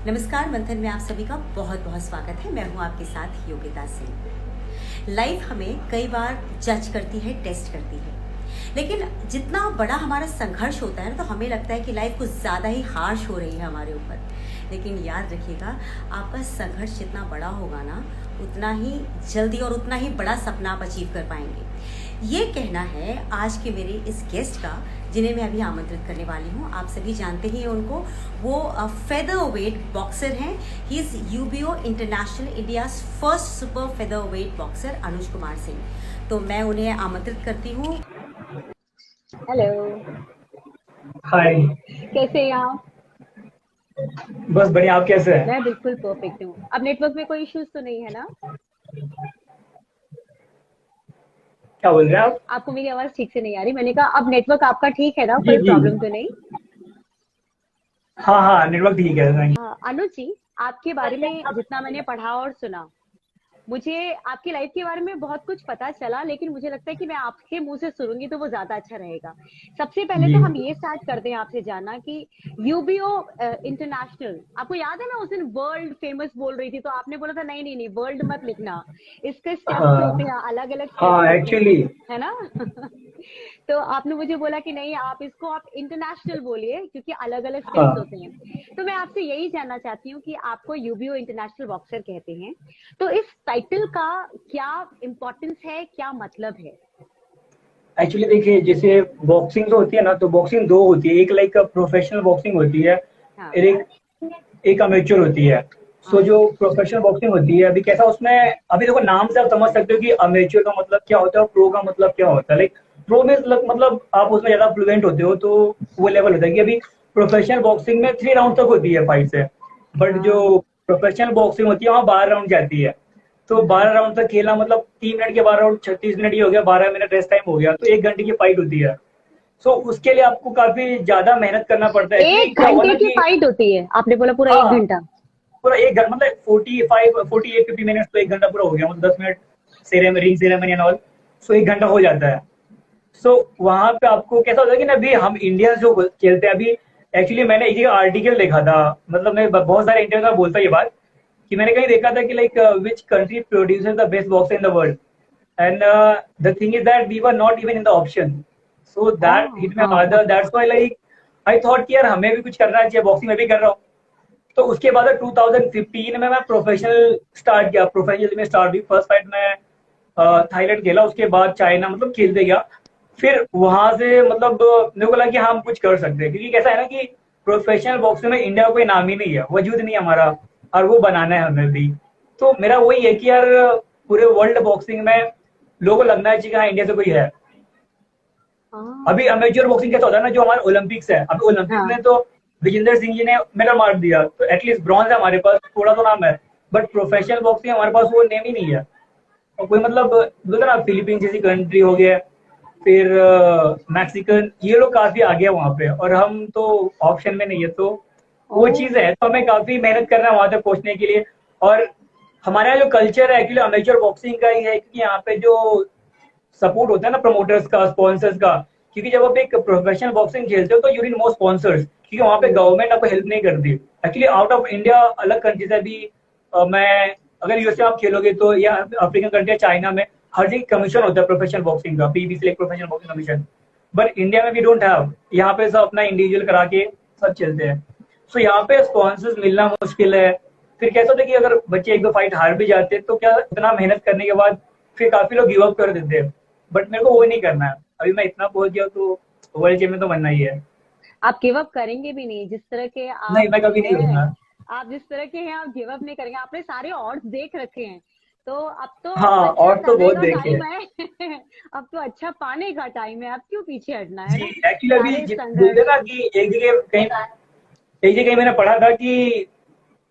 नमस्कार मंथन में आप सभी का बहुत बहुत स्वागत है। मैं हूं आपके साथ योगिता सिंह। लाइफ हमें कई बार जज करती है, टेस्ट करती है, लेकिन जितना बड़ा हमारा संघर्ष होता है ना, तो हमें लगता है कि लाइफ कुछ ज़्यादा ही हार्श हो रही है हमारे ऊपर। लेकिन याद रखिएगा, आपका संघर्ष जितना बड़ा होगा ना, उतना ही जल्दी और उतना ही बड़ा सपना आप अचीव कर पाएंगे। ये कहना है आज के मेरे इस गेस्ट का, जिन्हें मैं अभी आमंत्रित करने वाली हूँ। आप सभी जानते ही हैं उनको। वो फेदर वेट बॉक्सर हैं। He is UBO international India's first super feather weight boxer Anuj Kumar Singh. तो मैं उन्हें आमंत्रित करती हूँ। हेलो। हाय। कैसे हैं आप? बस बढ़िया, आप कैसे हैं? मैं बिल्कुल परफेक्ट हूँ। अब नेटवर्क में कोई इश्यूज तो नहीं है ना? क्या बोल रहे हैं आप? आपको मेरी आवाज ठीक से नहीं आ रही? मैंने कहा अब नेटवर्क आपका ठीक है ना, जी कोई जी। प्रॉब्लम तो नहीं? हाँ हाँ, नेटवर्क ठीक है, थैंक हाँ, अनुज जी, आपके बारे में जितना मैंने पढ़ा और सुना, मुझे आपकी लाइफ के बारे में बहुत कुछ पता चला, लेकिन मुझे लगता है कि मैं आपके मुंह से सुनूंगी तो वो ज्यादा अच्छा रहेगा। सबसे पहले यू। तो जी हम ये स्टार्ट करते हैं आपसे जानना कि यूबीओ इंटरनेशनल, आपको याद है मैं उस दिन वर्ल्ड फेमस बोल रही थी, तो आपने बोला था नहीं नहीं नहीं, वर्ल्ड मत लिखना, इसके स्टेप्स होते हाँ हैं, अलग अलग हाँ, स्टेप्स होते हैं, एक्चुअली है ना? तो आपने मुझे बोला कि नहीं, आप इंटरनेशनल बोलिए क्योंकि अलग अलग स्टेप्स हाँ। होते हैं। तो मैं आपसे यही जानना चाहती हूँ कि आपको यूबीओ इंटरनेशनल बॉक्सर कहते हैं, तो इस टाइटल का क्या इम्पोर्टेंस है, क्या मतलब है? एक्चुअली देखिए, जैसे बॉक्सिंग जो होती है ना, तो बॉक्सिंग दो होती है। एक लाइक प्रोफेशनल बॉक्सिंग होती है, हाँ और एक एक अमेच्योर होती है। सो हाँ जो प्रोफेशनल बॉक्सिंग होती है, अभी कैसा उसमें, अभी देखो नाम से आप समझ सकते हो कि अमेच्योर का मतलब क्या होता है और प्रो का मतलब क्या होता है। लाइक प्रो में मतलब आप उसमें ज्यादा फ्लुएंट होते हो, तो वो लेवल होता है कि अभी प्रोफेशनल बॉक्सिंग में 3 राउंड तक होती है फाइट से। बट जो हाँ। प्रोफेशनल बॉक्सिंग होती है, वहाँ 12 राउंड जाती है। तो 12 राउंड तक खेलना मतलब 3 मिनट के 12 राउंड 36 मिनट ही हो गया, 12 मिनट रेस्ट टाइम हो गया, तो 1 घंटे की फाइट होती है। सो उसके लिए आपको काफी ज्यादा मेहनत करना पड़ता है। एक्चुअली एक क्या हुआ घंटे ना की कि फाइट होती है, आपने बोला पूरा एक हाँ, घंटा? पूरा 1 घंटा मतलब 48-50 मिनट, तो 1 घंटा पूरा हो गया, मतलब 10 minute ceremony, ring ceremony and all. So 1 घंटा हो जाता है। सो वहां पे आपको कैसा होता है कि ना, अभी हम इंडिया जो खेलते हैं अभी, एक्चुअली मैंने एक आर्टिकल देखा था, मतलब मैं बहुत सारे इंटरव्यू में बोलता ये बात, कि मैंने कहीं देखा था कि like which country produces the best boxer in the world, and the thing is that we were not even in the option. So that हाँ हिट माय हाँ। Heart, that's why like I thought कि यार हमें भी कुछ करना चाहिए, boxing में भी कर रहा हूँ। तो उसके बाद 2015 में मैं प्रोफेशनल स्टार्ट किया, प्रोफेशनल में स्टार्ट हुई। फर्स्ट फाइट में थाईलैंड खेला, उसके बाद चाइना, मतलब खेलते गया। फिर वहां से मतलब मेरे को लगा कि हाँ, हम कुछ कर सकते हैं, क्योंकि कैसा है ना कि प्रोफेशनल बॉक्सिंग में इंडिया का कोई नाम ही नहीं है, वजूद नहीं है हमारा, और वो बनाना है हमें भी। तो मेरा वही है कि यार पूरे वर्ल्ड बॉक्सिंग में लोगों को लगना चाहिए कि हाँ, इंडिया से कोई है। अभी हाँ अमेच्योर बॉक्सिंग कैसा होता है ना, जो हमारे ओलंपिक्स है, अभी ओलंपिक्स हाँ। में तो विजेंदर सिंह जी ने मेडल मार दिया, तो एटलीस्ट ब्रॉन्ज है हमारे पास, थोड़ा तो नाम है। बट प्रोफेशनल बॉक्सिंग हमारे पास वो नेम ही नहीं है। और कोई मतलब बोलते ना, फिलीपींस जैसी कंट्री हो गया, फिर मैक्सिकन, ये लोग काफी आगे है वहां पे, और हम तो ऑप्शन में नहीं है। तो ओ। वो चीज है, तो हमें काफी मेहनत करना है वहां तक पहुंचने के लिए। और हमारे यहाँ जो कल्चर है एक्चुअली अमेच्योर बॉक्सिंग का ही है, क्योंकि यहाँ पे जो सपोर्ट होता है ना, प्रमोटर्स का, स्पॉन्सर्स का, क्योंकि जब आप एक प्रोफेशनल बॉक्सिंग खेलते हो तो यू नीड मोर स्पॉन्सर्स, क्योंकि वहां पे हम्म। गवर्नमेंट आपको हेल्प नहीं करती। एक्चुअली आउट ऑफ इंडिया अलग कंट्रीज है, अभी मैं अगर यूएसए आप खेलोगे तो, या अफ्रीकन कंट्री है, चाइना में हर जगह कमीशन होता है प्रोफेशनल बॉक्सिंग का, PBC professional boxing commission. But India में वी डोंट हैव, यहाँ पे सब अपना इंडिविजुअल करा के सब चलते हैं। सो यहाँ पे स्पॉन्सर्स मिलना मुश्किल है। फिर कैसा होता है कि अगर बच्चे एक दो फाइट हार भी जाते हैं, तो क्या इतना मेहनत करने के बाद फिर काफी लोग गिव अप कर देते हैं। बट मेरे को वो नहीं करना है। अभी मैं इतना पहुंच गया, तो वर्ल्ड चैंपियन तो बनना ही है। आप गिव अप करेंगे भी नहीं, जिस तरह के नहीं, आप मैं कभी नहीं हैं, करूंगा। आप जिस तरह के हैं, आप गिव अप नहीं करेंगे। आपने सारे ऑड्स देख रखे हैं, तो अब तो हाँ, अच्छा और तो करने बहुत का देखे टाइम है। है। अब तो अच्छा पाने का टाइम है, अब क्यों पीछे हटना, है जी, ना? एक्चुअली अभी सारे बोलते संघर्ष। ना कि एक जगह मैंने पढ़ा था कि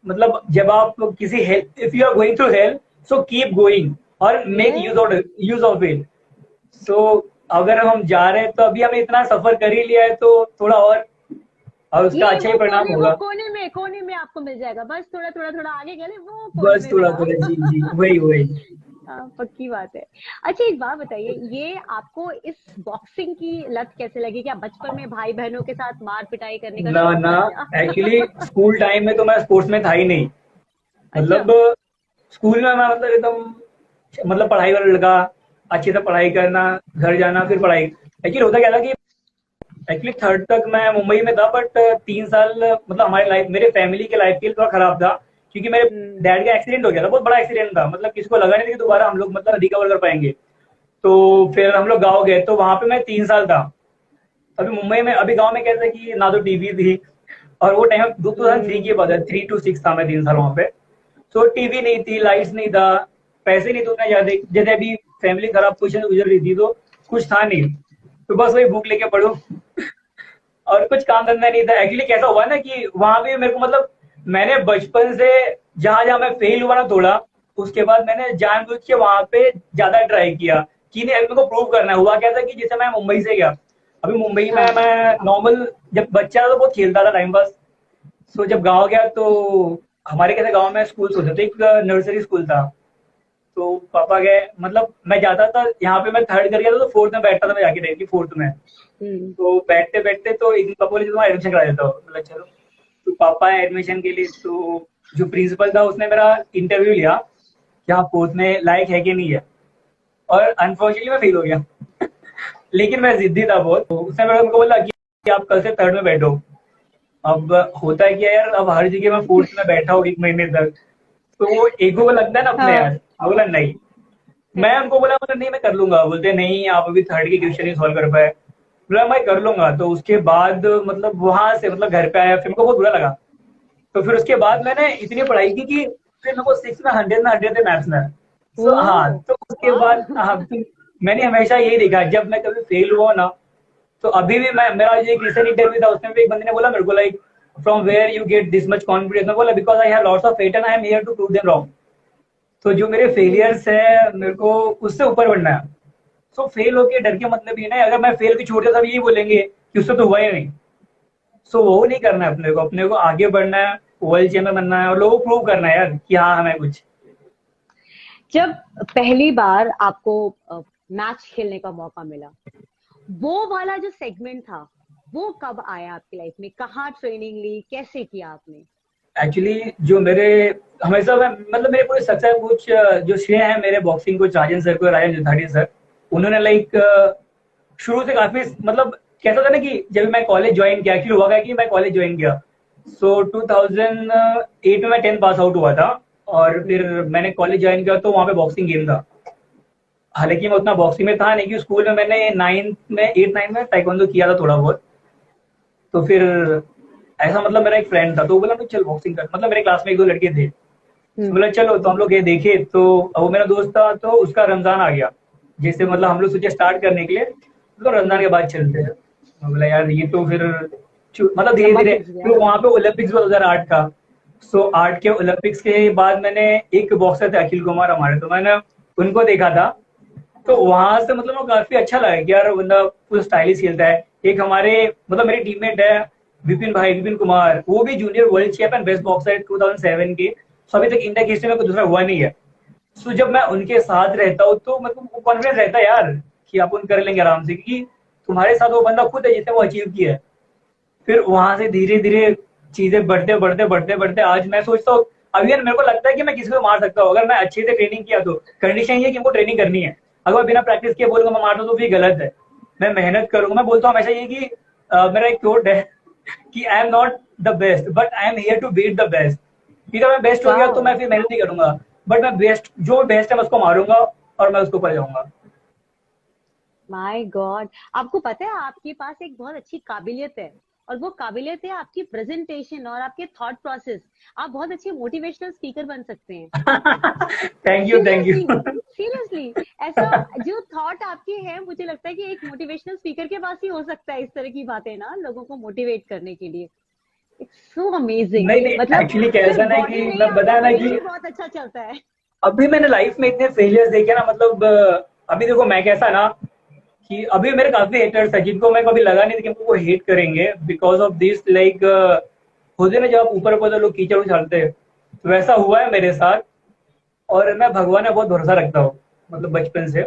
मतलब जब आप किसी help, if you are going through help, so keep going और make yes. Use of it. So अगर हम जा रहे हैं, तो अभी हमने इतना सफर कर ही लिया है, तो थोड़ा और उसका ये अच्छा ही परिणाम वो होगा। कोने में आपको मिल जाएगा, बस थोड़ा थोड़ा थोड़ा आगे गए, वो कोने बस में थोड़ा मिला। थोड़ा, जी जी, वही वही। पक्की बात है। अच्छा एक बात बताइए, ये आपको इस बॉक्सिंग की लत कैसे लगी? क्या बचपन में भाई बहनों के साथ मार पिटाई करने का ना शौक ना, था क्या? एक्चुअली स्कूल टाइम में तो मैं स्पोर्ट्स में था ही नहीं। अच्छा। मतलब स्कूल में मैं मतलब एकदम मतलब पढ़ाई वाला लड़का, अच्छे से पढ़ाई करना, घर जाना फिर पढ़ाई। एक्चुअली होता क्या था कि एक्चुअली थर्ड तक मैं मुंबई में था, बट 3 साल मतलब हमारी लाइफ, मेरे फैमिली के लाइफ के लिए थोड़ा खराब था, क्योंकि मेरे हम्म। डैड का एक्सीडेंट हो गया था, बहुत बड़ा एक्सीडेंट था, मतलब किसी को लगा नहीं था कि दोबारा हम लोग मतलब रिकवर कर पाएंगे। तो फिर हम लोग गाँव गए, तो वहां पे मैं 3 साल था। अभी मुंबई में, अभी गाँव में कैसे कि ना तो टीवी थी, और वो टाइम 2003 की हम्म। बात है, 3 to 6 था मैं 3 साल वहां पे। तो टीवी नहीं थी, लाइट्स नहीं था, पैसे नहीं थे उतने ज्यादा, जैसे अभी फैमिली खराब पोजिशन से गुजर रही थी, तो कुछ था नहीं। तो बस वही बुक लेके पढ़ो, और कुछ काम धंधा नहीं था। एक्चुअली कैसा हुआ ना कि वहां पे मेरे को मतलब मैंने बचपन से जहां जहां मैं फेल हुआ ना थोड़ा, उसके बाद मैंने जानबूझ के वहां पे ज्यादा ट्राई किया कि नहीं, अभी मेरे को प्रूव करना है। हुआ क्या था कि जैसे मैं मुंबई से गया, अभी मुंबई में हाँ। मैं नॉर्मल, जब बच्चा था तो बहुत खेलता था टाइम पास। तो जब गाँव गया तो हमारे कैसे गाँव में स्कूल होते थे, एक नर्सरी स्कूल था। तो पापा गए, मतलब मैं जाता था, यहाँ पे मैं थर्ड कर गया था, तो फोर्थ में बैठता था मैं जाके, डायरेक्टली फोर्थ में। हम्म। तो बैठते बैठते तो एक दिन पापा बोले तुम्हारा एडमिशन करा देता हूँ, बोला चलो। तो पापा आए एडमिशन के लिए, तो जो प्रिंसिपल था उसने मेरा इंटरव्यू लिया कि आप फोर्थ में लायक है कि नहीं है, और अनफॉर्चुनेटली मैं फेल हो गया। लेकिन मैं जिद्दी था बहुत, तो उसने मेरे को बोला कि आप कल से थर्ड में बैठो। अब होता है कि यार, अब हर जगह मैं फोर्थ में बैठा हूँ 1 महीने तक, तो वो ईगो को लगता है ना अपने हाँ। यार। बोला नहीं, मैं उनको बोला मतलब नहीं मैं कर लूंगा, बोलते नहीं आप अभी थर्ड की क्वेश्चन ही सॉल्व कर पाए। बोला मैं कर लूंगा। तो उसके बाद मतलब वहां से मतलब घर पे आया, फिर मेरे को बहुत बुरा लगा। तो फिर उसके बाद मैंने इतनी पढ़ाई की कि फिर मेरे को 6 में 100 थे मैथ्स में। ओ। सो हाँ, तो उसके वाह। बाद हाँ, तो मैंने हमेशा यही देखा, जब मैं कभी फेल हुआ ना, तो अभी भी मैं, मेरा जो एक रिसेंट इंटरव्यू था उसमें भी एक बंदे ने बोला मेरे को like, from where you get this much confidence. मैं बोला because I have lots of faith and I am here to prove them wrong. तो जो मेरे हम्म। फेलियर्स है, मेरे को उससे ऊपर बढ़ना है। सो फेल होके डर के मतलब ये नहीं, अगर मैं फेल की छोड़ दिया, सब यही बोलेंगे कि उससे तो हुआ ही नहीं। सो वो नहीं करना है, अपने को आगे बढ़ना है, वर्ल्ड चैंपियन बनना है, और लोगों को प्रूव करना है यार कि हाँ हमें कुछ। जब पहली बार आपको मैच खेलने का मौका मिला, वो वाला जो सेगमेंट था, वो कब आया आपकी लाइफ में? कहाँ ट्रेनिंग ली, कैसे किया आपने? एक्चुअली जो मेरे हमेशा मैं मतलब मेरे पूरे सक्सेस कुछ जो श्रेय है मेरे बॉक्सिंग को राजन सर को, राजन जुधाड़ी सर। उन्होंने लाइक शुरू से काफी मतलब कैसा था ना कि जब मैं कॉलेज ज्वाइन किया, एक्चुअली हुआ क्या कि मैं कॉलेज ज्वाइन किया, सो 2008 में मैं 10th पास आउट हुआ था। और फिर हम्म। मैंने कॉलेज ज्वाइन किया, तो वहाँ पे बॉक्सिंग गेम था। हालांकि मैं उतना बॉक्सिंग में था नहीं, कि स्कूल में मैंने 8 9 में ताइक्वांडो किया था थोड़ा बहुत। तो फिर ऐसा मतलब मेरा एक फ्रेंड था, तो वो बोला चल बॉक्सिंग कर, मतलब मेरे क्लास में एक दो लड़के थे, तो हम्म। बोला चलो, तो हम लोग ये देखे, तो वो मेरा दोस्त था, तो उसका रमजान आ गया, जैसे मतलब हम लोग सोचे स्टार्ट करने के लिए, तो रमजान के हम्म। बाद चलते हैं। मैं बोला यार ये तो फिर मतलब धीरे लंबा धीरे, खिंच गया। फिर वहां पे ओलंपिक्स 2008 का। सो 8 के ओलंपिक्स के बाद मैंने, एक बॉक्सर थे अखिल कुमार हमारे, तो मैंने उनको देखा था। तो हाँ। वहां से मतलब वो काफी अच्छा लगा कि यार बंदा फुल स्टाइलिश खेलता है। एक हमारे मतलब मेरे टीममेट है विपिन भाई, विपिन कुमार, वो भी junior world champion best boxer 2007 के। सो अभी तक इंडिया की हिस्ट्री में कोई दूसरा हुआ नहीं है। सो जब मैं उनके साथ रहता हूँ, तो मतलब कॉन्फिडेंस रहता है यार कि अपन कर लेंगे आराम से, क्योंकि तुम्हारे साथ वो बंदा खुद है जिसने वो अचीव किया है। फिर वहां से धीरे धीरे चीजें बढ़ते बढ़ते बढ़ते बढ़ते आज मैं सोचता हूँ, अभी यार मेरे को लगता है कि मैं किसी को मार सकता हूँ अगर मैं अच्छे से ट्रेनिंग किया तो। कंडीशन ये है कि हमको ट्रेनिंग करनी है। अगर मैं बिना प्रैक्टिस किए बोलूंगा मैं मार दूं तो फिर गलत है। मैं मेहनत करूंगा, मैं बोलता हूँ हमेशा ये कि मेरा एक कोट है कि I am not the best but I am here to beat the best. ठीक है, मैं बेस्ट हो गया तो वाह। मैं फिर मेहनत नहीं करूंगा, बट मैं बेस्ट, जो बेस्ट है मैं उसको मारूंगा और मैं उसको ऊपर जाऊंगा। माय गॉड, आपको पता है आपके पास एक बहुत अच्छी काबिलियत है, और वो काबिलियत है आपकी प्रेजेंटेशन और आपके थॉट प्रोसेस। आप बहुत अच्छे मोटिवेशनल स्पीकर बन सकते हैं। Thank you, thank seriously. You. Seriously. ऐसा जो थॉट आपके हैं, मुझे लगता है कि एक मोटिवेशनल स्पीकर के पास ही हो सकता है इस तरह की बातें ना, लोगों को मोटिवेट करने के लिए। It's so amazing. नहीं नहीं, मतलब एक्चुअली सिर्फ कैसा ना बॉडी कि नहीं, मैं आपका बताया ना ब्रेन कि भी बहुत अच्छा चलता है। अभी मैंने लाइफ में इतने फेलियर्स देखे ना, मतलब अभी देखो मैं कैसा ना कि अभी मेरे काफी हेटर्स है जिनको मैं कभी लगा नहीं था कि हमको वो हेट करेंगे बिकॉज ऑफ दिस, लाइक होते ना जब आप ऊपर ऊपर लोग कीचड़ उछालते हैं, तो वैसा हुआ है मेरे साथ। और मैं भगवान में बहुत भरोसा रखता हूँ, मतलब बचपन से।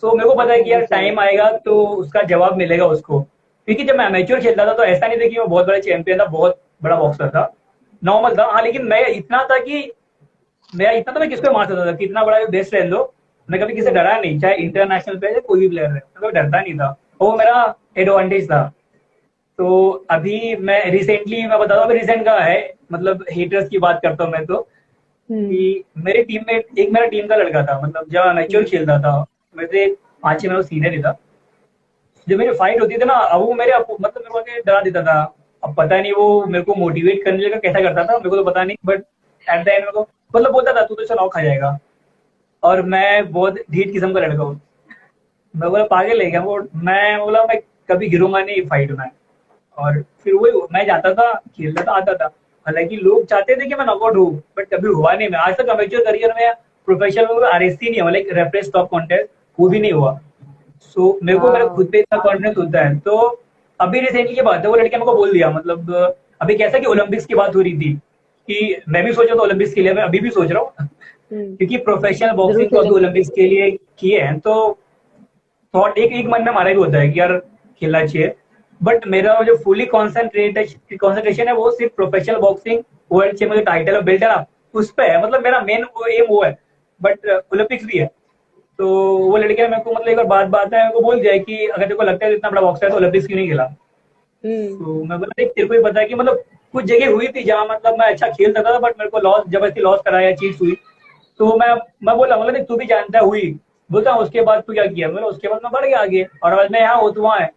सो मेरे को पता है कि यार टाइम आएगा तो उसका जवाब मिलेगा उसको। क्योंकि जब मैं अमेच्योर खेलता था तो ऐसा नहीं था कि मैं बहुत बड़ा चैंपियन था, बहुत बड़ा बॉक्सर था, नॉर्मल था। हाँ, लेकिन मैं किसको मार सकता था, कितना बड़ा बेस्ट रह लो, मैं कभी किसी से डरा नहीं, चाहे इंटरनेशनल प्लेयर है कोई भी प्लेयर है, मैं कभी डरता नहीं था। वो मेरा एडवांटेज था। तो अभी मैं बताता हूँ, अभी रिसेंट का है, मतलब हेटर्स की बात करता हूँ मैं तो, कि मेरे टीम में एक मेरा टीम का लड़का था, मतलब जब मैच्योर खेलता था, मेरे से 5-6 महीने सीनियर ही था। जब मेरी फाइट होती थी ना, अब वो मतलब मेरे को आके डरा देता था। अब पता नहीं वो मेरे को मोटिवेट करने का कैसा करता था, मेरे को तो पता नहीं, बट एट द एंड मेरे को मतलब बोलता था तू तो चलाओ खा जाएगा। और मैं बहुत ढीठ किस्म का लड़का हूँ। मैं बोला पागल है क्या वो, मैं बोला मैं कभी गिरूंगा नहीं फाइट में। और फिर वही मैं जाता था, खेलता था, आता था। हालांकि लोग चाहते थे कि मैं नॉकआउट हूँ, बट कभी हुआ नहीं। मैं आज तक अमेच्योर करियर में प्रोफेशनल में आरएससी नहीं हुआ, लाइक रेफरेंस टॉप कॉन्टेस्ट, वो भी नहीं हुआ। सो मेरे को मेरे खुद पे इतना कॉन्फिडेंस होता है। तो अभी रिसेंटली की बात है, वो लड़के मेरे को बोल दिया, मतलब अभी कैसा कि ओलंपिक्स की बात हो रही थी, कि मैं भी सोच रहा था ओलंपिक्स के लिए, मैं अभी भी सोच रहा हूँ क्योंकि प्रोफेशनल जरूर बॉक्सिंग को अभी खेलेंगे। ओलंपिक्स के लिए किए हैं। तो थॉट एक एक मन में हमारा भी होता है कि यार खेलना चाहिए। बट मेरा जो फुली कॉन्सेंट्रेशन है वो सिर्फ professional boxing, world champion title और बेल्ट है ना, उस पे है। मतलब मेरा मेन एम वो है, बट ओलंपिक्स भी है। तो वो लड़के ने मेरे को मतलब एक बार बात है, मेरे को बोल दिया कि अगर तेरे को लगता है इतना बड़ा बॉक्सर है तो ओलंपिक्स क्यों नहीं खेला। तो मैं बोला देख तेरे को ही पता है कि मतलब कुछ जगह हुई थी जहाँ मतलब मैं अच्छा खेल सकता था, बट मेरे को लॉस, जबरदस्ती लॉस कराया, चीट हुई। तो मैं बोला मतलब देख तू भी जानता है हुई। बोलता हूँ उसके बाद तू क्या किया, मतलब उसके बाद मैं बढ़ गया आगे, और आज मैं यहाँ हूँ तो वहाँ है।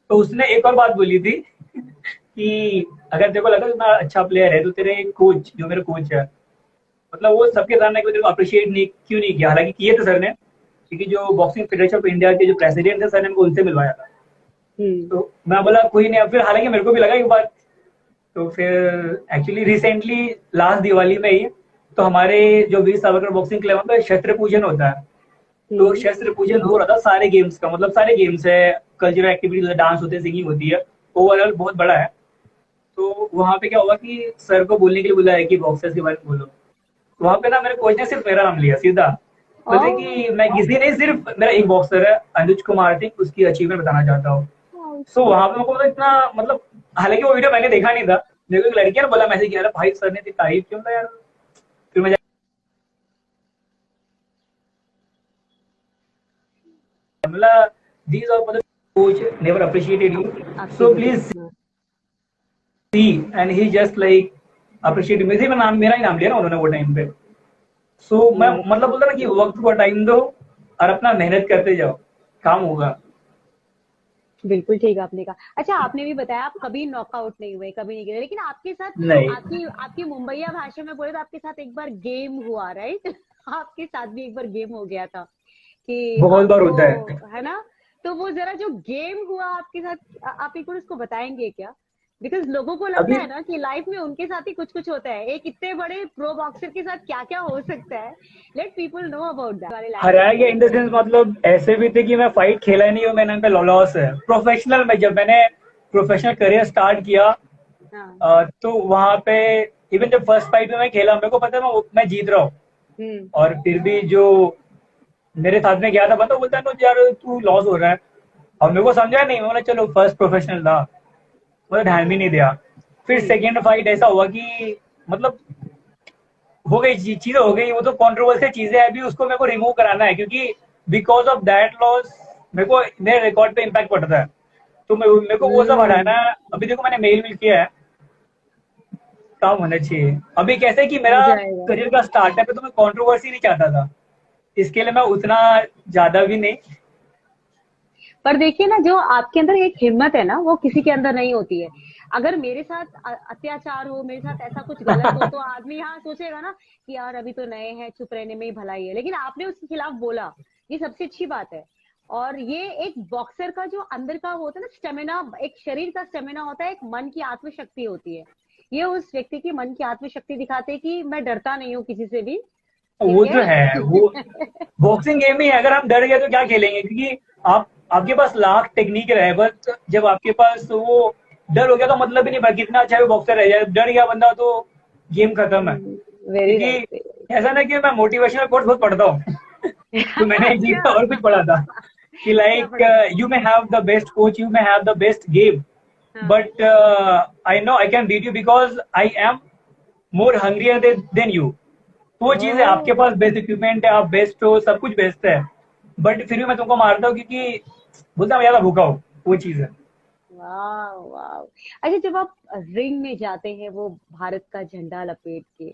तो उसने एक और बात बोली थी कि अगर तेरे को लगा इतना अच्छा प्लेयर है तो तेरे कोच, जो मेरे कोच है, मतलब वो सबके सामने तेरे को अप्रिशिएट नहीं क्यों नहीं किया। हालांकि किए थे सर ने, क्योंकि जो बॉक्सिंग फेडरेशन ऑफ इंडिया के जो प्रेसिडेंट थे सर ने हमको उनसे मिलवाया था। तो मैं बोला कोई नहीं। अब फिर हालांकि मेरे को भी लगा एक बात। तो फिर एक्चुअली रिसेंटली लास्ट दिवाली में ही तो हमारे जो वीर सावरकर बॉक्सिंग क्लब पे शस्त्र पूजन होता है। तो शस्त्र पूजन हो रहा था सारे गेम्स का, मतलब सारे गेम्स है, कल्चरल एक्टिविटीज, डांस होते हैं, सिंगिंग होती है, ओवरऑल बहुत बड़ा है। तो वहां पे क्या हुआ कि सर को बोलने के लिए बुलाया कि बॉक्सर्स के बारे में बोलो। वहां पे ना मेरे कोच ने सिर्फ मेरा नाम लिया सीधा। बोलते कि मैं किसी नहीं, सिर्फ मेरा एक बॉक्सर है अनुज कुमार सिंह, उसकी अचीवमेंट बताना चाहता हूँ। सो वहां पे मेरे को मतलब इतना, मतलब हालांकि वो वीडियो मैंने देखा नहीं था, मेरे को एक लड़की ने बोला मैसेज किया, भाई सर ने तेरी तारीफ क्यों था यार। फिर मैं बोला these are for the coach never appreciated you, आपकी so video. please see, and he just like appreciate me। मैं नाम, मेरा ही नाम लिया ना उन्होंने वो टाइम पे। सो मैं मतलब बोलता ना कि वक्त को टाइम दो और अपना मेहनत करते जाओ, काम होगा। बिल्कुल ठीक आपने कहा। अच्छा, आपने भी बताया आप कभी नॉकआउट नहीं हुए, कभी नहीं गिरे, लेकिन आपके साथ, नहीं, आपकी आपकी मुंबईया भाषा में बोले तो आपके साथ एक बार गेम हुआ, राइट? आपके साथ भी एक बार गेम हो गया था कि बहुत बार आपको, होता है। है ना? तो वो जरा जो गेम हुआ आपके साथ, आप एक बार उसको बताएंगे क्या? बिकॉज लोगों को लगता अभी है ना कि लाइफ में उनके साथ ही कुछ कुछ होता है, एक इतने बड़े प्रो बॉक्सर के साथ क्या क्या हो सकता है। Let people know about that वाले लाइफ हराया गया इन द एक्सपीरियंस। सेंस, मतलब ऐसे भी थे कि मैं फाइट खेला ही नहीं हूँ, मैंने पे लॉस है प्रोफेशनल में। जब मैंने प्रोफेशनल करियर स्टार्ट किया हाँ। तो वहां पे इवन जब फर्स्ट फाइट में मैं खेला, मेरे को पता है मैं जीत रहा हूँ। हम्म। और फिर भी जो मेरे साथ में गया था बंदा बोलता है यार तू लॉस हो रहा है। और मेरे को समझा नहीं, मैं बोला चलो फर्स्ट प्रोफेशनल था, मतलब ध्यान भी नहीं दिया। फिर हम्म। सेकेंड फाइट ऐसा हुआ कि मतलब हो गई चीजें हो गई, वो तो कॉन्ट्रोवर्शियल चीजें है, अभी उसको मेरे को रिमूव कराना है, क्योंकि बिकॉज ऑफ दैट लॉस मेरे को मेरे रिकॉर्ड पे इम्पैक्ट पड़ता है। तो मेरे को वो सब हटाना है। अभी देखो मैंने मेल मिल किया है, काम होना चाहिए। अभी कैसे कि हो मेरा जाएगा। करियर का स्टार्टअप है तो मैं कंट्रोवर्सी नहीं चाहता था, इसके लिए मैं उतना ज्यादा भी नहीं। पर देखिए ना, जो आपके अंदर एक हिम्मत है ना, वो किसी के अंदर नहीं होती है। अगर मेरे साथ अत्याचार हो, मेरे साथ ऐसा कुछ गलत हो, तो आदमी यहाँ सोचेगा ना कि यार अभी तो नए हैं, चुप रहने में ही भलाई है, लेकिन आपने उसके खिलाफ बोला, ये सबसे अच्छी बात है। और ये एक बॉक्सर का जो अंदर का वो होता है ना स्टेमिना, एक शरीर का स्टेमिना होता है, एक मन की आत्मशक्ति होती है। ये उस व्यक्ति की मन की आत्मशक्ति दिखाते हैं कि मैं डरता नहीं हूँ किसी से भी। वो ठीक जो है वो है। बॉक्सिंग गेम ही है, अगर हम डर गए तो क्या खेलेंगे, क्योंकि आप आपके पास लाख टेक्निक रहे, बस जब आपके पास वो डर हो गया तो मतलब ही नहीं, कितना अच्छा भी बॉक्सर रह जाए, डर गया बंदा तो गेम खत्म है। वेरी क्योंकि राइट। ऐसा ना कि मैं मोटिवेशनल कोट्स बहुत पढ़ता हूँ तो मैंने एक चीज और कुछ पढ़ा था कि क्या लाइक पढ़ा? You may have the best coach, you may have the best game, हाँ। But I know I can beat you because I am more hungrier than you. वो चीज है, आपके ओह, पास बेस्ट इक्विपमेंट है, आप बेस्ट हो, सब कुछ बेस्ट है, बट फिर भी मैं तुमको मारता हूँ क्योंकि बोलता मैं ज्यादा भूखा हूँ। वो चीज है। वाह वाह। अच्छा, जब आप रिंग में जाते हैं वो भारत का झंडा लपेट के,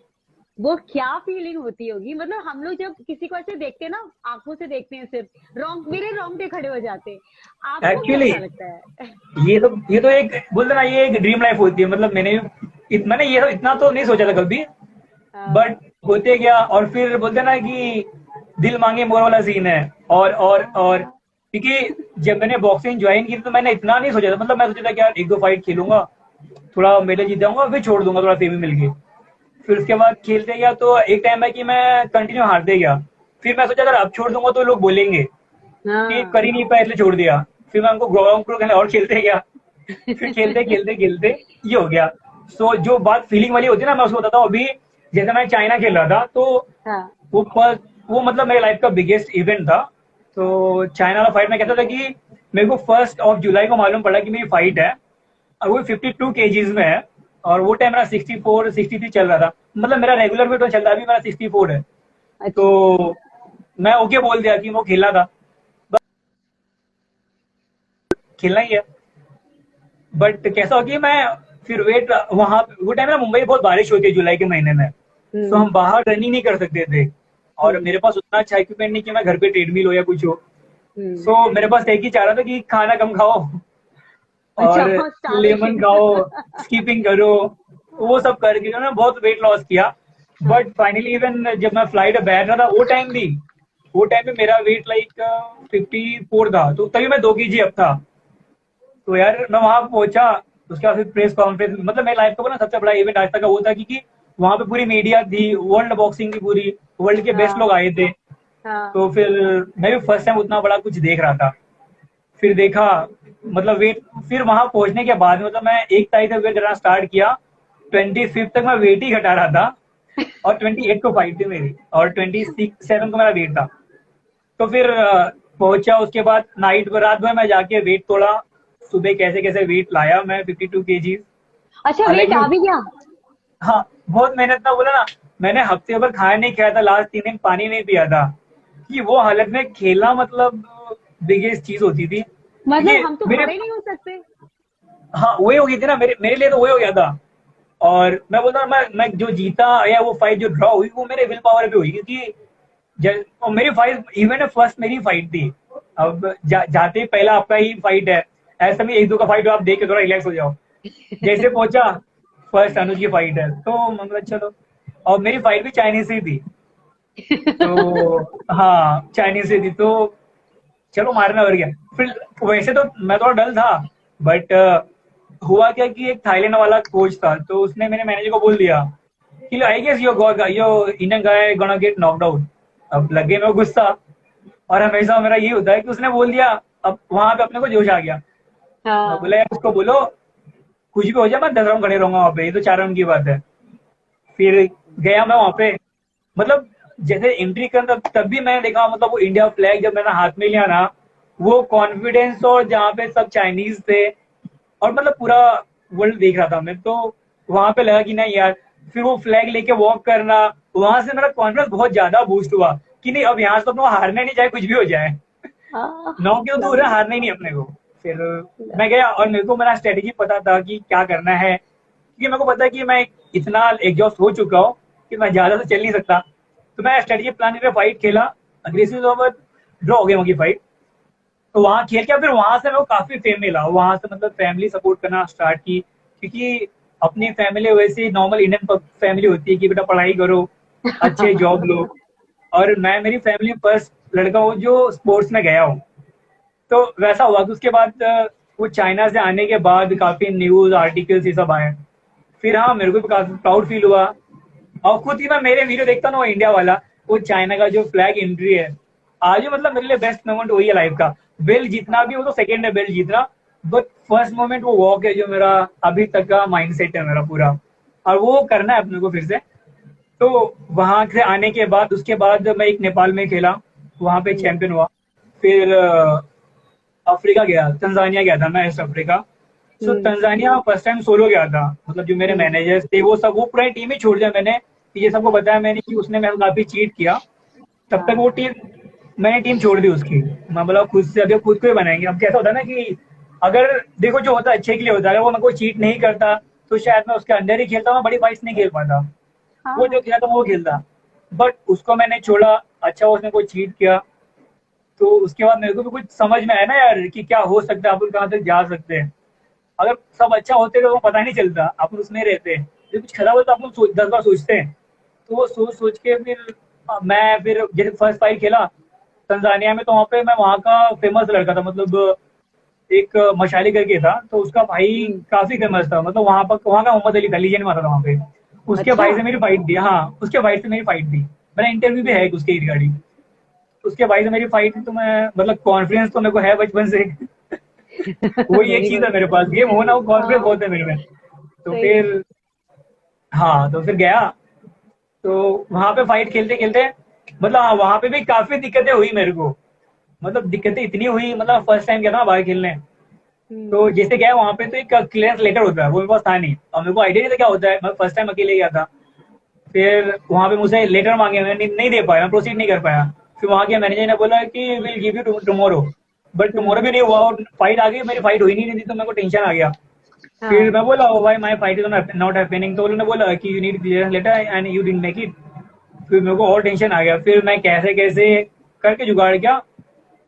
वो क्या फीलिंग होती होगी? मतलब हम लोग जब किसी को ऐसे देखते हैं ना, आंखों से देखते हैं सिर्फ, मेरे रोंगटे खड़े हो जाते हैं। आपको एक्चुअली कैसा लगता है? ये तो एक बोलते ना, ये एक ड्रीम लाइफ होती है। मतलब मैंने ये इतना तो नहीं सोचा था कभी, हाँ, बट होते गया। और फिर बोलते ना कि दिल मांगे मोर वाला सीन है। और हाँ, क्योंकि जब मैंने बॉक्सिंग ज्वाइन की तो मैंने इतना नहीं सोचा था। मतलब मैं सोचा था कि यार एक दो फाइट खेलूंगा, थोड़ा मेडल जीत जाऊंगा, फिर छोड़ दूंगा थोड़ा फेमी मिल के। फिर उसके बाद खेलते गया तो एक टाइम है कि मैं कंटिन्यू हारते गया। फिर मैं सोचा अगर अब छोड़ दूंगा तो लोग बोलेंगे कि कर हाँ। ही नहीं पाया इसलिए छोड़ दिया। फिर मैं उनको ग्राउंड को और खेलते गया। फिर खेलते खेलते खेलते ये हो गया। सो जो बात फीलिंग वाली होती है ना, मैं उसको बताता हूँ। अभी जैसे मैं चाइना खेल रहा था तो हाँ, वो फर्स्ट, वो मतलब मेरे लाइफ का बिगेस्ट इवेंट था। तो चाइना वाला फाइट में कहता था कि मेरे को 1 जुलाई को मालूम पड़ा कि मेरी फाइट है, और वो 52 kgs में है। और वो टाइम मेरा 64 63 चल रहा था। मतलब मेरा रेगुलर वेट चल रहा है, अभी मेरा 64 है। अच्छा। तो मैं ओके बोल दिया कि वो खेलना था, बस खेलना ही है। बट कैसा हो कि मैं फिर वेट वहां, वो टाइम ना मुंबई में बहुत बारिश होती है जुलाई के महीने में। सो हम्म, हम बाहर रनिंग नहीं कर सकते थे, और हम्म, मेरे पास उतना अच्छा इक्विपमेंट नहीं कि मैं घर पे ट्रेडमिल हो या कुछ हो। हम्म। सो मेरे पास एक ही चाह रहा था कि खाना कम खाओ अच्छा, और हाँ, लेमन स्टार्वेशन। खाओ, स्कीपिंग करो। वो सब करके जो ना बहुत वेट लॉस किया। हाँ, बट फाइनली इवन जब मैं फ्लाइट बैठ रहा था वो टाइम पे मेरा वेट लाइक 54 था, तो तभी मैं 2 kg अब था। तो यार मैं वहां पहुंचा, उसके बाद फिर प्रेस कॉन्फ्रेंस, मतलब मेरे लाइफ का ना सबसे बड़ा इवेंट आज तक का वो था, क्योंकि वहां पे पूरी मीडिया थी, वर्ल्ड बॉक्सिंग की, पूरी वर्ल्ड के बेस्ट हाँ, लोग आए थे। हाँ, तो फिर मैं भी फर्स्ट टाइम उतना बड़ा कुछ देख रहा था। फिर देखा, मतलब वेट, फिर वहां पहुंचने के बाद मतलब मैं 1 तारीख तक वेट करना स्टार्ट किया, 25 तक मैं वेट ही घटा रहा था। और 28 को फाइट थी मेरी, और 27 को मेरा वेट था। तो फिर पहुंचा, उसके बाद रात भर मैं जाके वेट तोड़ा, सुबह कैसे कैसे वेट लाया मैं 52 kg। अच्छा, वेट हालांकि आ भी गया? हाँ, बहुत मेहनत था। बोला ना, मैंने हफ्ते भर खाया नहीं खाया था, लास्ट 3 दिन पानी नहीं पिया था, कि वो हालत में खेलना मतलब बिगेस्ट चीज होती थी। मतलब क्योंकि हम तो मेरे, खड़े नहीं हो सकते। हाँ वही हो गई थी ना, मेरे लिए तो वही हो गया था। और मैं बोलता हूँ, मैं जो जीता या वो फाइट जो ड्रॉ हुई वो मेरे विल पावर पे हुई, क्योंकि और मेरी फाइट इवेंट फर्स्ट मेरी फाइट थी। अब जाते ही पहला आपका ही फाइट है, ऐसा नहीं एक दो का फाइट हो आप देख के थोड़ा रिलैक्स हो जाओ। जैसे पहुंचा, फर्स्ट अनुज की फाइट है तो मतलब चलो। और मेरी फाइट भी चाइनीज से थी। तो हाँ, चाइनीज से थी तो चलो मारना और क्या। फिर वैसे तो मैं थोड़ा डल था, बट हुआ क्या कि एक थाईलैंड वाला कोच था, तो उसने मेरे मैनेजर को बोल दिया कि I guess your Indian guy gonna get knocked out. अब लगे मेरे को गुस्सा, और हमेशा मेरा ये होता है कि उसने बोल दिया, अब वहां पे अपने को जोश आ गया। मैं हाँ, बोला यार उसको बोलो कुछ भी हो जाए, मैं 10 राउंड खड़े रहूंगा वहां पे, ये तो 4 राउंड की बात है। फिर गया मैं वहां पे, मतलब जैसे एंट्री करना तब भी मैंने देखा, मतलब वो इंडिया फ्लैग जब मैंने हाथ में लिया ना, वो कॉन्फिडेंस, और जहाँ पे सब चाइनीज थे, और मतलब पूरा वर्ल्ड देख रहा था मैं तो, वहां पे लगा कि नहीं यार। फिर वो फ्लैग लेके वॉक करना, वहां से मेरा कॉन्फिडेंस बहुत ज्यादा बूस्ट हुआ कि नहीं अब यहाँ से तो अपने को हारना नहीं, चाहे कुछ भी हो जाए। हाँ, 9 क्यों दूर है, हारना ही नहीं अपने को। फिर मैं गया, और मेरे को मेरा स्ट्रेटेजी पता था कि क्या करना है, क्योंकि मेरे को पता है कि मैं इतना एग्जॉस्ट हो चुका हूँ कि मैं ज्यादा से चल नहीं सकता। तो मैं स्ट्रेटेजी प्लान करके फाइट खेला, अग्रेसिव ओवर, ड्रॉ हो गया वही फाइट। तो वहां खेल के फिर वहां से मेरे को काफी फेम मिला, वहां से मतलब फैमिली सपोर्ट करना स्टार्ट की, क्योंकि अपनी फैमिली वैसी नॉर्मल इंडियन फैमिली होती है कि बेटा पढ़ाई करो, अच्छे जॉब लो। और मैं मेरी फैमिली में फर्स्ट लड़का हूँ जो स्पोर्ट्स में गया हूँ। तो वैसा हुआ कि उसके बाद वो चाइना से आने के बाद काफी न्यूज आर्टिकल्स ये सब आए। फिर हाँ, मेरे को भी काफी प्राउड फील हुआ। और खुद ही मैं मेरे वीडियो देखता ना, वो इंडिया वाला, वो चाइना का जो फ्लैग एंट्री है, आज भी मतलब मेरे लिए बेस्ट मोमेंट वही है लाइफ का। बेल्ट जीतना भी वो तो सेकंड है, बेल्ट जीतना, बट फर्स्ट मोमेंट वो वॉक है जो मेरा अभी तक का माइंडसेट है मेरा पूरा, और वो करना है अपने को फिर से। तो वहां से आने के बाद उसके बाद मैं एक नेपाल में खेला, वहां पे चैंपियन हुआ। फिर अफ्रीका गया, तंजानिया गया था मैं, वेस्ट अफ्रीका। सो तंजानिया फर्स्ट टाइम सोलो गया था, मतलब जो मेरे मैनेजर्स थे वो सब, वो पूरी टीम ही छोड़ दिया मैंने, कि ये सबको बताया मैंने कि उसने मेरे को काफी चीट किया। तब तक वो टीम, मैंने टीम छोड़ दी उसकी। मैं बोला खुद से अभी खुद को ही बनाएंगे। अब कैसा होता है ना कि अगर देखो जो होता है अच्छे के लिए होता है, अगर वो मेरे को चीट नहीं करता तो शायद मैं उसके अंदर ही खेलता, मैं बड़ी फाइट्स नहीं खेल पाता। हाँ, वो जो खेला था वो खेलता, बट उसको मैंने छोड़ा। अच्छा उसने कोई चीट किया, तो उसके बाद मेरे को भी कुछ समझ में आया ना यार कि क्या हो सकता है, अपन कहाँ तक जा सकते हैं। अगर सब अच्छा होते तो वो पता नहीं चलता, अपन उसमें रहते। जब कुछ खराब होता अपन 10 बार सोचते हैं। तो वो सोच सोच के फिर मैं फिर जैसे फर्स्ट फाइट खेला तंजानिया में, तो वहाँ पे मैं वहाँ का फेमस लड़का था, मतलब एक मशाली करके था, तो उसका भाई काफी फेमस था, मतलब वहाँ का मोहम्मद अली था, लीजेंड मारा था वहाँ पे। उसके अच्छा। भाई से मेरी फाइट दी, हाँ उसके भाई से मेरी फाइट दी। मेरा इंटरव्यू भी है उसके रिगार्डिंग। उसके भाई से मेरी फाइट, तो मैं मतलब कॉन्फिडेंस तो मेरे को है बचपन से। वही एक वेरी चीज गुड। है मेरे पास, गेम हो ना हो, कॉन्फिडेंस हाँ, बहुत है मेरे में। तो सही है। फिर हाँ, तो फिर गया, तो वहां पे फाइट खेलते खेलते, मतलब हाँ वहां पे भी काफी दिक्कतें हुई मेरे को। मतलब दिक्कतें इतनी हुई, मतलब फर्स्ट टाइम गया था बाहर खेलने। तो जैसे गया वहां पे, तो एक क्लियरेंस लेटर होता है, वो मेरे पास था नहीं, और मेरे को आइडिया नहीं था क्या होता है, मैं फर्स्ट टाइम अकेले गया था। फिर वहां पे मुझसे लेटर मांगे, मैं नहीं दे पाया, मैं प्रोसीड नहीं कर पाया। फिर वहां के मैनेजर ने बोला कि will give you tomorrow, but tomorrow भी नहीं हुआ, और फाइट आ गई, मेरी फाइट हुई नहीं थी, तो मेरे को टेंशन आ गया। फिर हाँ, मैं बोला ओ भाई my fight is not happening, तो उन्होंने बोला कि you need clearance letter and you didn't make it. फिर मेरे को और टेंशन आ गया, फिर मैं कैसे कैसे करके जुगाड़ किया,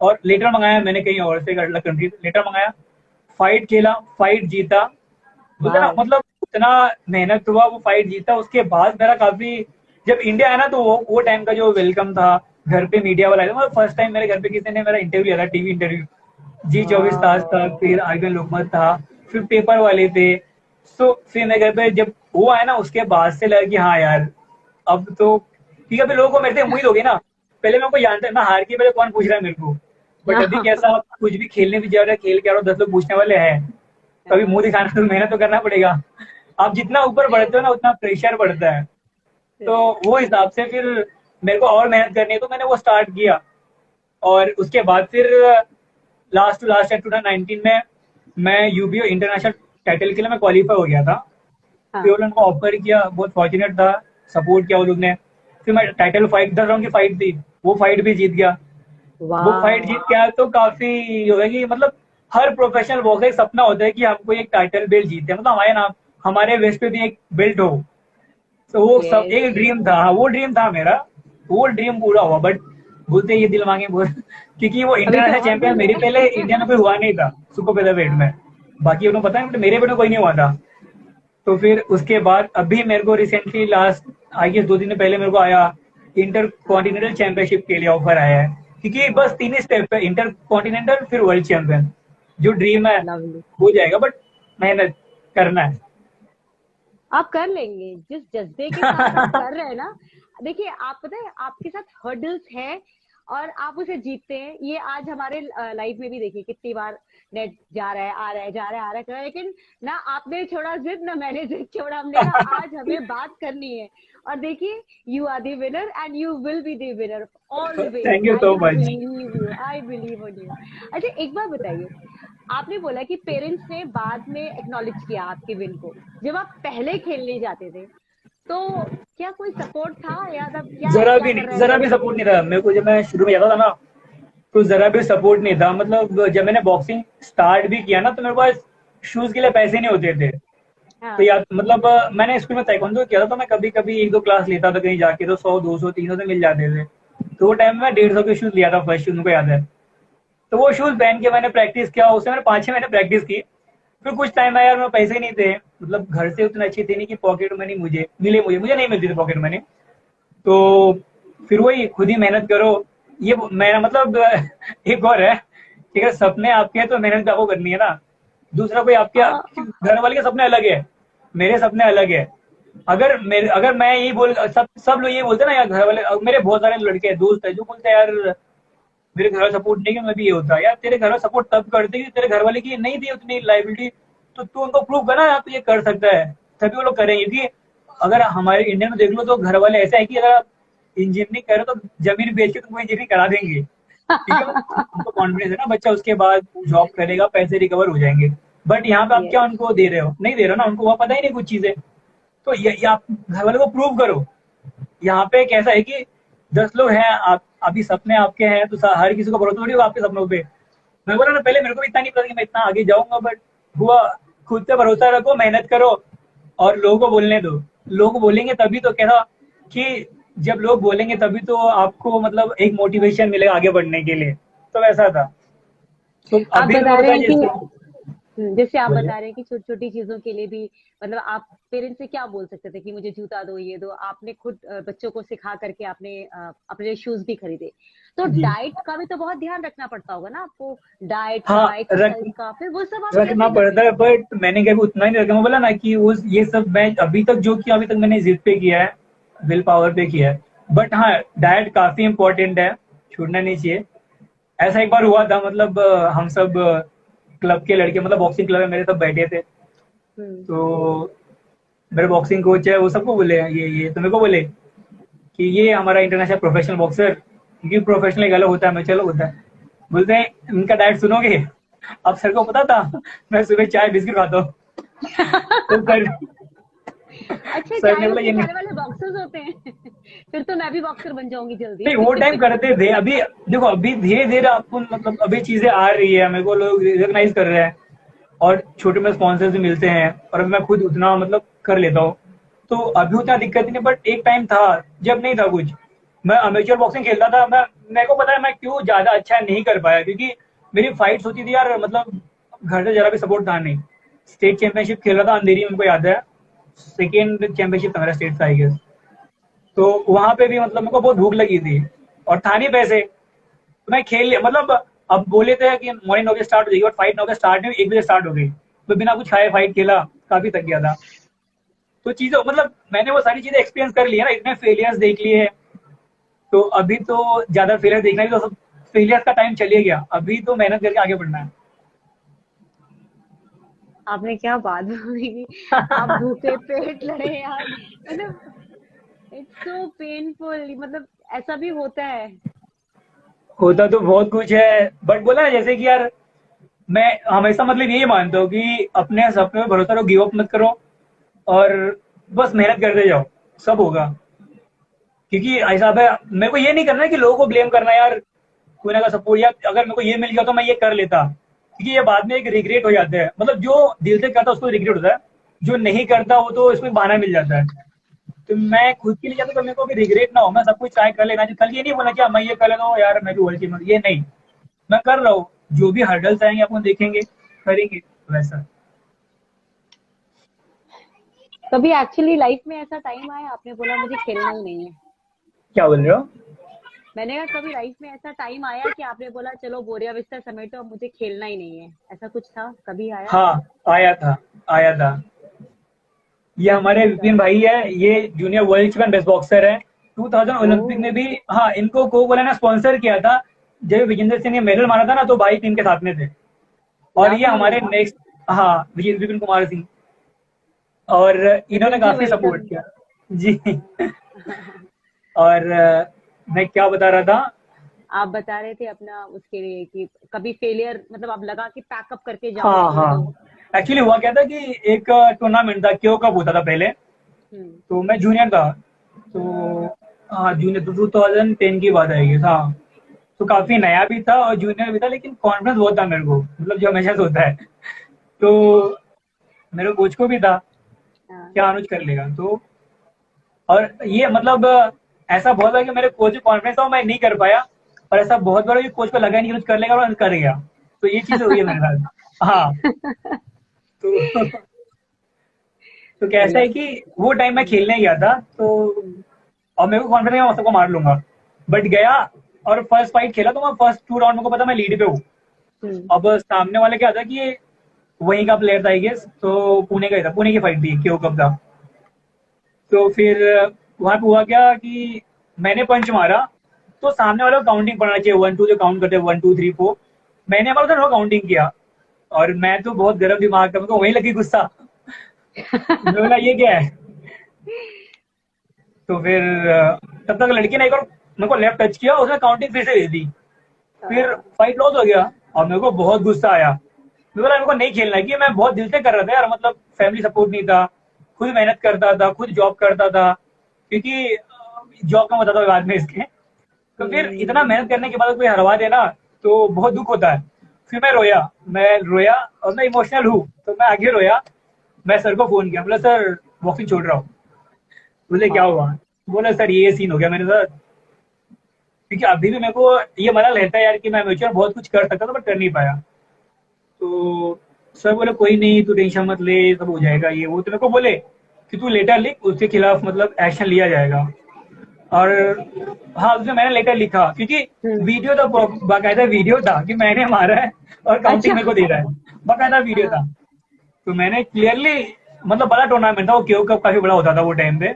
और लेटर मंगाया मैंने कहीं और से, कंट्री लेटर मंगाया, फाइट खेला, फाइट जीता। बोलते ना, वाह। मतलब इतना मेहनत हुआ, वो फाइट जीता। उसके बाद मेरा काफी, जब इंडिया आया ना, तो वो टाइम का जो वेलकम था, घर पे मीडिया वाला आया था, मतलब फर्स्ट टाइम मेरे घर पे किसी ने मेरा इंटरव्यू लिया था, टीवी इंटरव्यू। जी24 ताज था, वाह। फिर आईबीएन लोकमत था, फिर पेपर वाले थे। सो फिर मेरे घर पे जब वो आया ना, उसके बाद से लगा कि हाँ यार, अब तो ठीक है। फिर लोगों को मेरे से उम्मीद हो गई ना, पहले मैं को जानता है, मैं हार के पहले कौन पूछ रहा है मेरे को। बट अभी हाँ, कैसा, कुछ भी खेलने भी जा रहा है, खेल के आ रहा हूँ, 10 लोग पूछने वाले हैं, तो अभी मुंह दिखाना, तो मेहनत तो करना पड़ेगा। आप जितना ऊपर बढ़ते हो ना, उतना प्रेशर बढ़ता है। तो वो हिसाब से फिर मेरे को और मेहनत करनी है, तो मैंने वो स्टार्ट किया। और उसके बाद फिर लास्ट टू लास्ट 2019 में मैं यूबीओ इंटरनेशनल टाइटल के लिए मैं क्वालिफाई हो गया था। फिर हाँ। उन्होंने को ऑफर किया, बहुत फॉर्चुनेट था, सपोर्ट किया वो लोग ने। फिर मैं टाइटल फाइट, 10 राउंड की फाइट थी, वो फाइट भी जीत गया। वो फाइट वाह। जीत गया तो काफी जो है कि, मतलब हर प्रोफेशनल बॉक्सर एक सपना होता है कि हमको एक टाइटल बेल्ट जीते, मतलब हमारे नाम, हमारे वेस्ट पे भी एक बेल्ट हो। तो वो सब यस। एक ड्रीम था, हाँ वो ड्रीम था मेरा, वो ड्रीम पूरा हुआ। बट बोलते ये दिल मांगे बोल, क्योंकि वो अभी तो इंटरनेशनल और चैंपियन भी मेरे है। पहले इंडिया में कोई हुआ नहीं था सुपर फेदरवेट में। बाकी उन्हें पता है, बट मेरे पे कोई नहीं हुआ था। तो फिर उसके बाद अभी मेरे को रिसेंटली लास्ट, आई गेस 2 दिन पहले मेरे को आया, इंटर कॉन्टिनेंटल चैंपियनशिप के लिए ऑफर आया है। क्योंकि बस 3 ही स्टेप है, इंटर कॉन्टिनेंटल फिर वर्ल्ड चैंपियन। जो ड्रीम है लवली। हो जाएगा, बट मेहनत करना है। आप कर लेंगे, जिस जज्बे के साथ आप कर रहे हैं ना। देखिए, आप पता है आपके साथ हर्डल्स है और आप उसे जीतते हैं। ये आज हमारे लाइफ में भी देखिए कितनी बार नेट जा रहा है, आ रहा है, जा रहा है, आ रहा है, कर रहा है, लेकिन ना आपने छोड़ा जिद, ना मैंने जिद छोड़ा। हमने कहा आज हमें बात करनी है। और देखिए, you are the winner and you will be the winner always. Thank you I so much. Believe you, I believe in you. अच्छा, एक बात बताइए, आपने बोला कि पेरेंट्स ने बाद में एक्नॉलेज किया आपके विन को। जब आप पहले खेलने जाते थे, तो क्या कोई सपोर्ट था, या तब क्या जरा क्या भी कर नहीं, रहे जरा थे? भी सपोर्ट नहीं था मेरे को, जब मैं शुरू में जाता था ना, तो जरा भी सपोर्ट नहीं था। मतलब जब मैंने बॉक्सिंग स्टार्ट भी किया ना, तो मेरे पास शूज के लिए पैसे नहीं होते थे। तो हाँ। या मतलब मैंने स्कूल में ताइक्वांडो किया था, तो मैं कभी कभी 1-2 क्लास लेता था कहीं जाके, तो 100, 200, 300 से मिल जाते थे। तो वो टाइम में मैं 150 के शूज लिया था, फर्स्ट शूज मुझको याद है। तो वो शूज पहन के मैंने प्रैक्टिस किया, उससे मैंने 5-6 महीने प्रैक्टिस की। फिर कुछ टाइम आया यार, मेरे पैसे ही नहीं थे, मतलब घर से उतने अच्छे थे नहीं कि पॉकेट मनी मुझे नहीं मिलती थी पॉकेट मनी। तो फिर वही खुद ही मेहनत करो। ये मेरा मतलब एक और है कि अगर सपने आपके हैं तो मेहनत भी आपको करनी है ना। दूसरा कोई आपके, हाँ। घर वाले के सपने अलग है, मेरे सपने अलग है। अगर मैं यही बोल, सब लोग ये बोलते हैं ना यार, घर वाले, मेरे बहुत सारे लड़के दोस्त है जो बोलते हैं यार मेरे घर वाले सपोर्ट नहीं, कि मैं भी ये होता है यार। तेरे घर वाले सपोर्ट तब करते कि तेरे घर वाले की नहीं थी उतनी लाइबिलिटी, तो तू उनको प्रूव करना यार तू ये कर सकता है, तभी वो लोग करेंगे। क्योंकि अगर हमारे इंडिया में देख लो तो घर वाले ऐसा है कि अगर आप इंजीनियरिंग कर रहे हो तो जमीन बेच के तुमको इंजीनियरिंग करा देंगे, ठीक है, उनको कॉन्फिडेंस है ना बच्चा उसके बाद जॉब करेगा, पैसे रिकवर हो जाएंगे। बट यहाँ पे आप क्या यस। उनको दे रहे हो, नहीं दे रहे हो ना, उनको वह पता ही नहीं कुछ चीजें। तो ये आप घर वालों को प्रूव करो। यहाँ पे कैसा है कि 10 लोग हैं, आप अभी सपने आपके हैं तो हर किसी को भरोसा थोड़ी होगा आपके सपनों पे। मैं बोला ना पहले मेरे को भी इतना नहीं पता कि मैं इतना आगे जाऊंगा, बट हुआ। खुद पे भरोसा रखो, मेहनत करो और लोगों को बोलने दो। लोग बोलेंगे तभी तो, कैसा कि जब लोग बोलेंगे तभी तो आपको मतलब एक मोटिवेशन मिलेगा आगे बढ़ने के लिए। तो वैसा था। तो आप अभी तो बता मैं रहे बताया हैं जैसे। कि जैसे आप बोलिए। बता रहे हैं कि छोटी छोटी चीजों के लिए भी, मतलब आप पेरेंट्स से क्या बोल सकते थे कि मुझे जूता दो, ये दो, आपने खुद बच्चों को सिखा करके आपने अपने लिए शूज भी खरीदे। तो जी डाइट का भी तो बहुत ध्यान रखना पड़ता होगा ना आपको, डाइट हाँ, का, एक्सरसाइज का, फिर वो सब आप रखना कैसे पड़ता करते है, थे? बट मैंने कभी उतना ही नहीं रखा। मैं बोला ना कि उस ये सब मैं अभी तक जो किया, अभी तक मैंने जिद पे किया है, विल पावर पे किया है। बट हाँ, डाइट काफी इंपॉर्टेंट है, छूटना नहीं चाहिए। ऐसा एक बार हुआ था, मतलब हम सब क्लब के लड़के, मतलब बॉक्सिंग क्लब है मेरे, सब बैठे थे। हम्म। तो मेरे बॉक्सिंग कोच है, वो सबको बोले ये तो मेरे को बोले कि ये हमारा इंटरनेशनल प्रोफेशनल बॉक्सर, क्योंकि प्रोफेशनल एक अलग होता है, मैं चलो होता है। बोलते हैं इनका डाइट सुनोगे। अब सर को पता था मैं सुबह चाय बिस्किट खाता हूँ। तो सर अच्छा, सर चाय ने बोला ये बिस्किट नहीं। खाने वाले बॉक्सर्स होते हैं? फिर तो मैं भी बॉक्सर बन जाऊंगी जल्दी। नहीं, वो टाइम करते थे। अभी देखो, अभी धीरे धीरे आपको मतलब अभी चीजें आ रही है, मेरे को लोग रिकॉग्नाइज कर रहे हैं और छोटे में स्पॉन्सर्स भी मिलते हैं, और मैं खुद उतना मतलब कर लेता हूँ। तो अभी उतना दिक्कत नहीं, बट एक टाइम था जब नहीं था कुछ। मैं अमेचर बॉक्सिंग खेलता था, मैं मेरे को पता है मैं क्यों ज्यादा अच्छा नहीं कर पाया, क्योंकि मेरी फाइट्स होती थी यार, मतलब घर से जरा भी सपोर्ट था नहीं। स्टेट चैंपियनशिप खेल रहा था अंधेरी में, मेरे को याद है, सेकेंड चैंपियनशिप था मेरा स्टेट का, आई गेस। तो वहां पे भी मतलब मेरे को बहुत भूख लगी थी और था नहीं पैसे। तो मैं खेल लिया, मतलब अब बोले थे कि मॉर्निंग 9 बजे स्टार्ट हो जाएगी, बट फाइट 9 बजे स्टार्ट नहीं हुई, 1 बजे स्टार्ट हो गई। तो बिना कुछ खाए फाइट खेला, काफी थक गया था। तो चीजें मतलब मैंने वो सारी चीजें एक्सपीरियंस कर ली है ना, इतने फेलियर्स देख लिए हैं। तो अभी तो ज्यादा फेलियर देखना भी, तो सब फेलियर्स का टाइम चले गया, अभी तो मेहनत करके आगे बढ़ना है। आपने क्या बात बोली, आप भूखे पेट लड़े यार, मतलब इट्स सो पेनफुल, मतलब ऐसा भी होता है। होता तो बहुत कुछ है, बट बोला ना जैसे कि यार, मैं हमेशा मतलब यही मानता हूँ कि अपने सपने पे भरोसा रखो, गिव अप मत करो और बस मेहनत करते जाओ, सब होगा। क्योंकि ऐसा है, मेरे को ये नहीं करना है कि लोगों को ब्लेम करना है यार, कोई ना का सपोर्ट, या अगर मेरे को ये मिल गया तो मैं ये कर लेता, क्योंकि ये बाद में एक रिग्रेट हो जाता है। मतलब जो दिल से करता है उसको रिग्रेट होता है, जो नहीं करता वो तो इसमें बहाना मिल जाता है। तो मैं खुद के लिए चाहता हूं, तो मेरे को भी रिग्रेट ना हो, मैं सब कुछ ट्राई कर लेना। कल ये नहीं बोला कि मैं ये कर लेता हूँ यार, मैं भी वर्ल्ड चैंपियन, ये नहीं। मैं कर रहा हूँ, जो भी हर्डल्स आएंगे अपन देखेंगे, करेंगे वैसा। कभी एक्चुअली लाइफ में ऐसा टाइम आया आपने बोला मुझे खेलना ही नहीं है? क्या बोल रहे हो? मैंने कहा कभी लाइफ में ऐसा टाइम आया कि आपने बोला चलो बोरिया बिस्तर समेटो, अब मुझे खेलना ही नहीं है, ऐसा कुछ था, कभी आया? हाँ, आया था, आया था। ये हमारे अच्छा। विपिन भाई है, ये junior world champion best boxer है। 2000 ओ। ओलंपिक में भी, हाँ, इनको कोको ने स्पॉन्सर किया था। जब विजेंद्र सिंह ने मेडल मारा था ना, तो भाई टीम के साथ में थे। और ये लवली। हमारे नेक्स्ट, हाँ, विजय विपिन कुमार सिंह। और इन्होंने विपिन जी काफी सपोर्ट वेलकम। किया। जी। और मैं क्या बता रहा था? आप बता रहे थे अपना उसके लिए कि कभी फेलियर, मतलब आप लगा कि पैकअप करके हाँ जाऊंगी हाँ, तो। एक्चुअली हुआ क्या था कि एक टूर्नामेंट था, क्यों कप होता था पहले। हम्म। तो मैं जूनियर था। तो हाँ, जूनियर तो 2010 की बात आएगी, हाँ। तो काफी नया भी था और जूनियर भी था, लेकिन कॉन्फिडेंस बहुत था मेरे को, मतलब जो हमेशा से होता है। तो मेरे कोच को भी था, हाँ। क्या अनुज कर लेगा। तो और ये मतलब ऐसा बहुत बार कि मेरे कोच को कॉन्फिडेंस था, मैं नहीं कर पाया। और ऐसा बहुत बार कि कोच को लगा नहीं कि अनुज कर लेगा, और अनुज कर गया। तो ये चीज हुई है मेरे साथ। हाँ। तो तो कैसा चलो। है कि वो टाइम मैं हम्म। खेलने गया था, तो हम्म। और मेरे को कॉन्फिडेंस है मैं सबको मार लूंगा। बट गया और फर्स्ट फाइट खेला, तो मैं फर्स्ट 2 राउंड मेरे को पता मैं लीड पे हूँ। हम्म। अब सामने वाले क्या था कि ये वहीं का प्लेयर था, आई गेस, तो पुणे का ही था, पुणे की फाइट थी, क्यों कप था। तो फिर वहां पे हुआ क्या कि मैंने पंच मारा, तो सामने वाला काउंटिंग पढ़ना चाहिए, 1 2 जो काउंट करते हैं, 1 2 3 4। मैंने हमारा था काउंटिंग किया, और मैं तो बहुत गर्म दिमाग का, मेरे को वहीं लगी गुस्सा। मैं बोला ये क्या है। तो फिर तब तक लड़की ने एक और मेरे को लेफ्ट टच किया, उसने काउंटिंग फिर से भेज दी। फिर फाइट लॉस हो गया और मेरे को बहुत गुस्सा आया। मेरे को नहीं खेलना है, कि मैं बहुत दिल से कर रहा था यार, मतलब फैमिली सपोर्ट नहीं था, खुद मेहनत करता था, खुद जॉब करता था, क्योंकि जॉब का बताता हूँ बाद में इसके। तो फिर इतना मेहनत करने के बाद कोई हरवा देना तो बहुत दुख होता है। फिर मैं रोया और मैं इमोशनल हूँ, तो मैं आगे रोया। मैं सर को फोन किया, बोला सर बॉक्सिंग छोड़ रहा हूँ। बोले क्या हुआ? बोला सर ये सीन हो गया मेरे साथ। क्योंकि अभी भी मेरे को ये मना रहता है यार कि मैं म्यूचुअल बहुत कुछ कर सकता था बट कर नहीं पाया। तो सर बोले कोई नहीं, तू टेंशन मत ले, सब हो जाएगा ये वो। तो मेरे को बोले कि तू लेटर लिख, उसके खिलाफ मतलब एक्शन लिया जाएगा। और हाँ, उसमें मैंने लेटर लिखा, क्योंकि वीडियो तो बाकायदा वीडियो था कि मैंने मारा है और काउंटिंग मेरे को दे रहा है, बाकायदा वीडियो था। तो मैंने क्लियरली, मतलब बड़ा टूर्नामेंट था वो, क्यों कप काफी बड़ा होता था वो टाइम पे।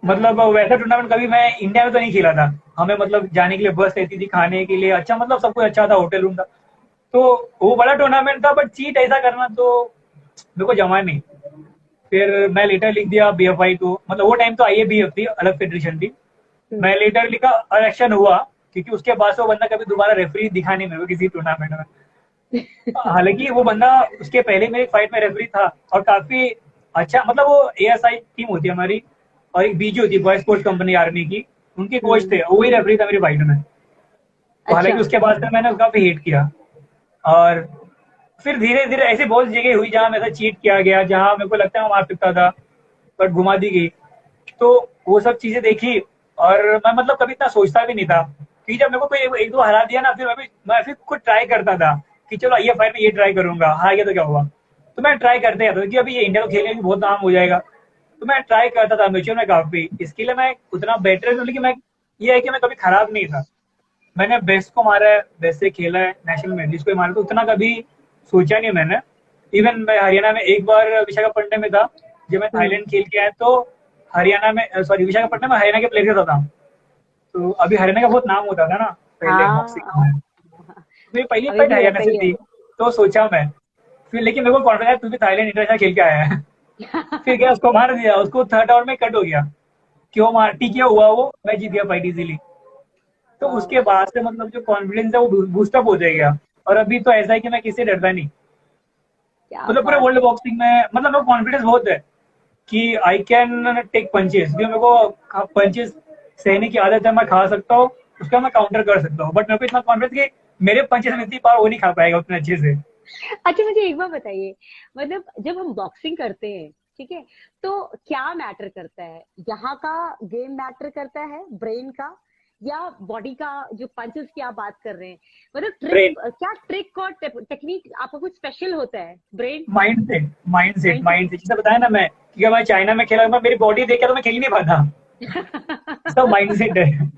मतलब वैसा टूर्नामेंट कभी मैं इंडिया में तो नहीं खेला था। हमें मतलब जाने के लिए बस रहती थी, खाने के लिए अच्छा, मतलब सब कुछ अच्छा था, होटल रूम था। तो वो बड़ा टूर्नामेंट था, बट चीट ऐसा करना तो मेरे को जमा नहीं। फिर मैं लेटर लिख दिया BFI को, मतलब वो टाइम तो IABF थी, अलग फेडरेशन थी। मैं लेटर लिखा और एक्शन हुआ, क्योंकि उसके बाद से वो बंदा कभी दोबारा रेफरी दिखा नहीं मेरे को किसी टूर्नामेंट में। हालांकि वो बंदा उसके पहले मेरी फाइट में रेफरी था और काफी अच्छा, मतलब वो ASI टीम होती है हमारी, और एक BG होती है, बॉय स्पोर्ट्स कंपनी आर्मी की, उनके कोच थे, वही रेफरी था मेरी फाइट में। तो हालांकि उसके बाद से मैंने उसका काफी हेट किया। और फिर धीरे धीरे ऐसी बहुत जगह हुई जहां मेरे साथ चीट किया गया, जहां मेरे को लगता है मैं मार सकता था बट घुमा दी गई। तो वो सब चीजें देखी और मैं मतलब कभी इतना सोचता भी नहीं था, कि जब मेरे को कोई एक दो हरा दिया ना, फिर मैं फिर खुद ट्राई करता था कि चलो ये फाइट में ये ट्राई करूंगा, हार गया तो क्या हुआ। तो मैं ट्राई करते रहता था कि अभी ये इंडिया को खेलने में बहुत नाम हो जाएगा। तो मैं ट्राई करता था म्यूचुअल में काफी, इसके लिए मैं उतना बेटर हूँ, लेकिन मैं ये है कि मैं कभी खराब नहीं था। मैंने बेस्ट को मारा है, बेस्ट से खेला है, नेशनल मेडलिस्ट को मारा, तो उतना कभी सोचा नहीं मैंने। इवन मैं हरियाणा में एक बार विशाखापट्टनम में था, जब मैं थाईलैंड खेल के आया, तो हरियाणा में, सॉरी विशाखापट्टनम में हरियाणा के प्लेयर होता था। तो अभी हरियाणा का बहुत नाम होता था ना पहले बॉक्सिंग में। मेरी पहली अभी फाइट भी हरियाणा वैसा से ही थी। तो सोचा मैं, फिर लेकिन मेरे को कॉन्फिडेंस, तू भी थाईलैंड इंटरनेशनल खेल के आया है। है। फिर क्या, उसको मार दिया, उसको थर्ड राउंड में कट हो गया। क्यों मार टीके हुआ वो, मैं जीत गया फाइट इजीली। तो उसके बाद से मतलब जो कॉन्फिडेंस है वो बूस्टअप हो जाएगा। और अभी तो ऐसा है कि मैं किसी से डरता नहीं, क्या मतलब पूरे बात वर्ल्ड बॉक्सिंग में मतलब मेरे कॉन्फिडेंस बहुत है कि आई कैन टेक पंचेस। मेरे को पंचेस सहने की आदत है, मैं खा सकता हूँ, उसका मैं काउंटर कर सकता हूँ। बट मेरे को इतना कॉन्फिडेंस कि मेरे पंचेस में इतनी पावर वो नहीं खा पाएगा उतने अच्छे से। अच्छा, मुझे एक बार बताइए, मतलब जब हम बॉक्सिंग करते हैं, ठीक है, तो क्या मैटर करता है? यहाँ का गेम मैटर करता है, ब्रेन का, या बॉडी का? जो पंचेस की आप बात कर रहे हैं, मतलब ट्रिक, ब्रेन, क्या ट्रिक और टेक्निक आपका कुछ स्पेशल होता है? Brain, mind set, mind set, mind mind set, जैसे बताया ना मैं कि अगर मैं चाइना में खेला, मैं मेरी बॉडी देखा तो मैं खेल ही नहीं पाता। सब सेट। माइंड सेट है।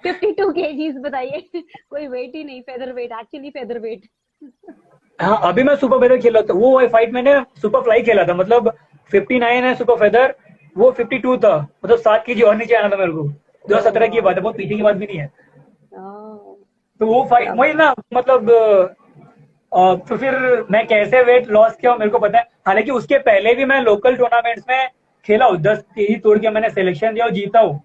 52 kgs बताइए। कोई वेट ही नहीं, feather wait, actually feather wait. हाँ, अभी मैं सुपर फेदर खेला था, वो फाइट मैंने सुपर फ्लाई खेला था, मतलब 59 है सुपर फेदर, वो 52 था, मतलब 7 kg और नीचे आना था मेरे को। 2017 की बात है, बहुत पीछे की बात भी नहीं है। तो वो फाइट क्या वही बात। ना, मतलब तो फिर मैं कैसे वेट लॉस किया मेरे को पता है। हालांकि उसके पहले भी मैं लोकल टूर्नामेंट्स में खेला हूँ, 10 kg तोड़ के मैंने सिलेक्शन दिया और जीता हूँ।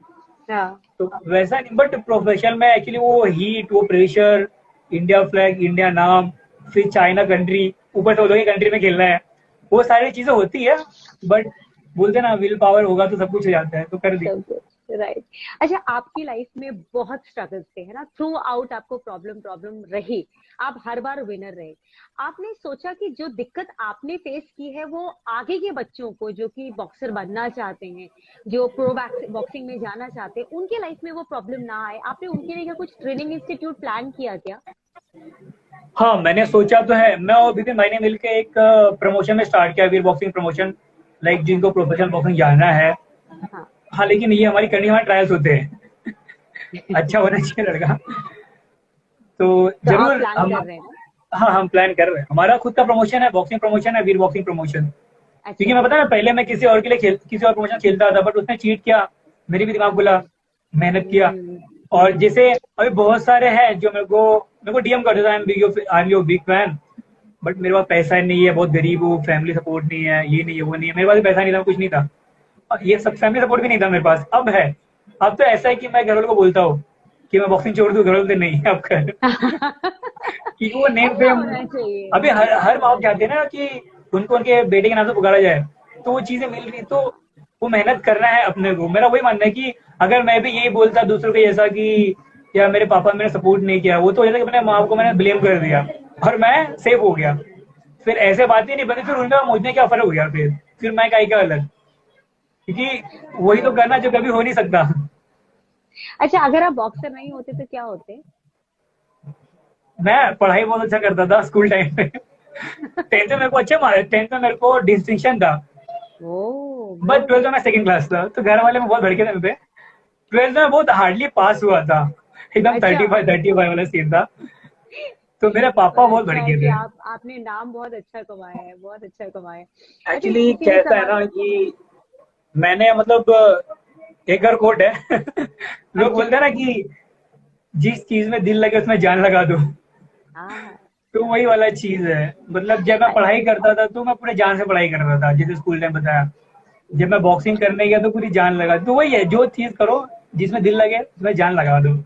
हाँ, तो वैसा नहीं, बट प्रोफेशनल में एक्चुअली वो हीट, वो प्रेशर, इंडिया फ्लैग, इंडिया नाम, फिर चाइना कंट्री, ऊपर से उधर की कंट्री में खेलना है, वो सारी चीजें होती है। बट बोलते ना, विल पावर होगा तो सब कुछ हो जाता है, तो कर दी। सब कुछ राइट। अच्छा, आपकी लाइफ में बहुत स्ट्रगल्स थे, है ना? थ्रू आउट आपको प्रॉब्लम प्रॉब्लम रही, आप हर बार विनर रहे। आपने सोचा कि जो दिक्कत आपने फेस की है वो आगे के बच्चों को, जो कि बॉक्सर बनना चाहते हैं, जो प्रो बॉक्सिंग में जाना चाहते हैं, उनके लाइफ में वो प्रॉब्लम ना आए? आपने उनके लिए क्या कुछ ट्रेनिंग इंस्टीट्यूट प्लान किया क्या? हाँ, मैंने सोचा तो है। मैं और विपिन भाई ने मिलकर एक प्रमोशन में स्टार्ट किया, वीर बॉक्सिंग प्रमोशन, लाइक जिनको प्रोफेशनल बॉक्सिंग जाना है। हाँ। हाँ, लेकिन ये हमारी कंट्री, हमारे ट्रायल्स होते हैं। अच्छा होना चाहिए लड़का। तो तो आप जरूर प्लान हम, कर रहे हैं ना? हाँ हम प्लान कर रहे हैं। हमारा खुद का प्रमोशन है, बॉक्सिंग प्रमोशन है, वीर बॉक्सिंग प्रमोशन। क्योंकि अच्छा। मैं पता है, पहले मैं किसी और के लिए किसी और प्रमोशन खेलता था, बट उसने चीट किया, मेरी भी दिमाग खुला, मेहनत किया। हम्म। और जैसे अभी बहुत सारे हैं जो मेरे को डीएम कर देता है, I am your big fan, but मेरे पास पैसा नहीं है, बहुत गरीब हूँ, फैमिली सपोर्ट नहीं है, ये नहीं है, वो नहीं है, मेरे पास पैसा नहीं था, कुछ नहीं था। ये सब फैमिली सपोर्ट भी नहीं था मेरे पास, अब है। अब तो ऐसा है कि मैं घर वालों को बोलता हूँ कि मैं बॉक्सिंग छोड़ दूं, घर वाले नहीं अब कर क्योंकि वो नेम ऐसा फेम होना चाहिए। अभी हर माँ बाप चाहते हैं ना कि उनको उनके बेटे के नाम से पुकारा जाए, तो वो चीजें मिल रही, तो वो मेहनत करना है अपने को। मेरा वही मानना है कि अगर मैं भी यही बोलता दूसरों को जैसा कि या मेरे पापा ने मेरा सपोर्ट नहीं किया, वो तो हो जाता कि अपने माँ बाप को मैंने ब्लेम कर दिया और मैं सेफ हो गया, फिर ऐसे बातें नहीं बनती, फिर उनका मुझे क्या फर्क हो गया, फिर मैं का अलग, क्योंकि वही तो करना जो कभी हो नहीं सकता। अच्छा, अगर आप बॉक्सर नहीं होते तो क्या होते? मैं पढ़ाई बहुत अच्छा करता था स्कूल टाइम पे। 10th में मेरे को अच्छा मार्क्स, 10th में मेरे को डिस्टिंक्शन था, ओ बट गुड। 12th में मैं सेकंड क्लास था, तो घर वाले में बहुत भड़के थे मेरे पे। 12th में बहुत हार्डली पास हुआ था, एकदम अच्छा 35 वाला सीन था, तो मेरे पापा पर बहुत अच्छा है भड़के कि थे। आपने नाम बहुत अच्छा कमाया है, बहुत अच्छा कमाया है। अच्छा, एक्चुअली इसीलिए कैसा है सवाल। ना कि मैंने मतलब एक और कोट है लोग अच्छा। बोलते हैं ना कि जिस चीज में दिल लगे उसमें जान लगा दो, हाँ। तो वही वाला चीज है। मतलब जब मैं पढ़ाई करता था तो मैं पूरे जान से पढ़ाई कर रहा था, जैसे स्कूल टाइम बताया। जब मैं बॉक्सिंग करने गया तो पूरी जान लगा, तो वही है, जो चीज करो जिसमें दिल लगे उसमें जान लगा दो।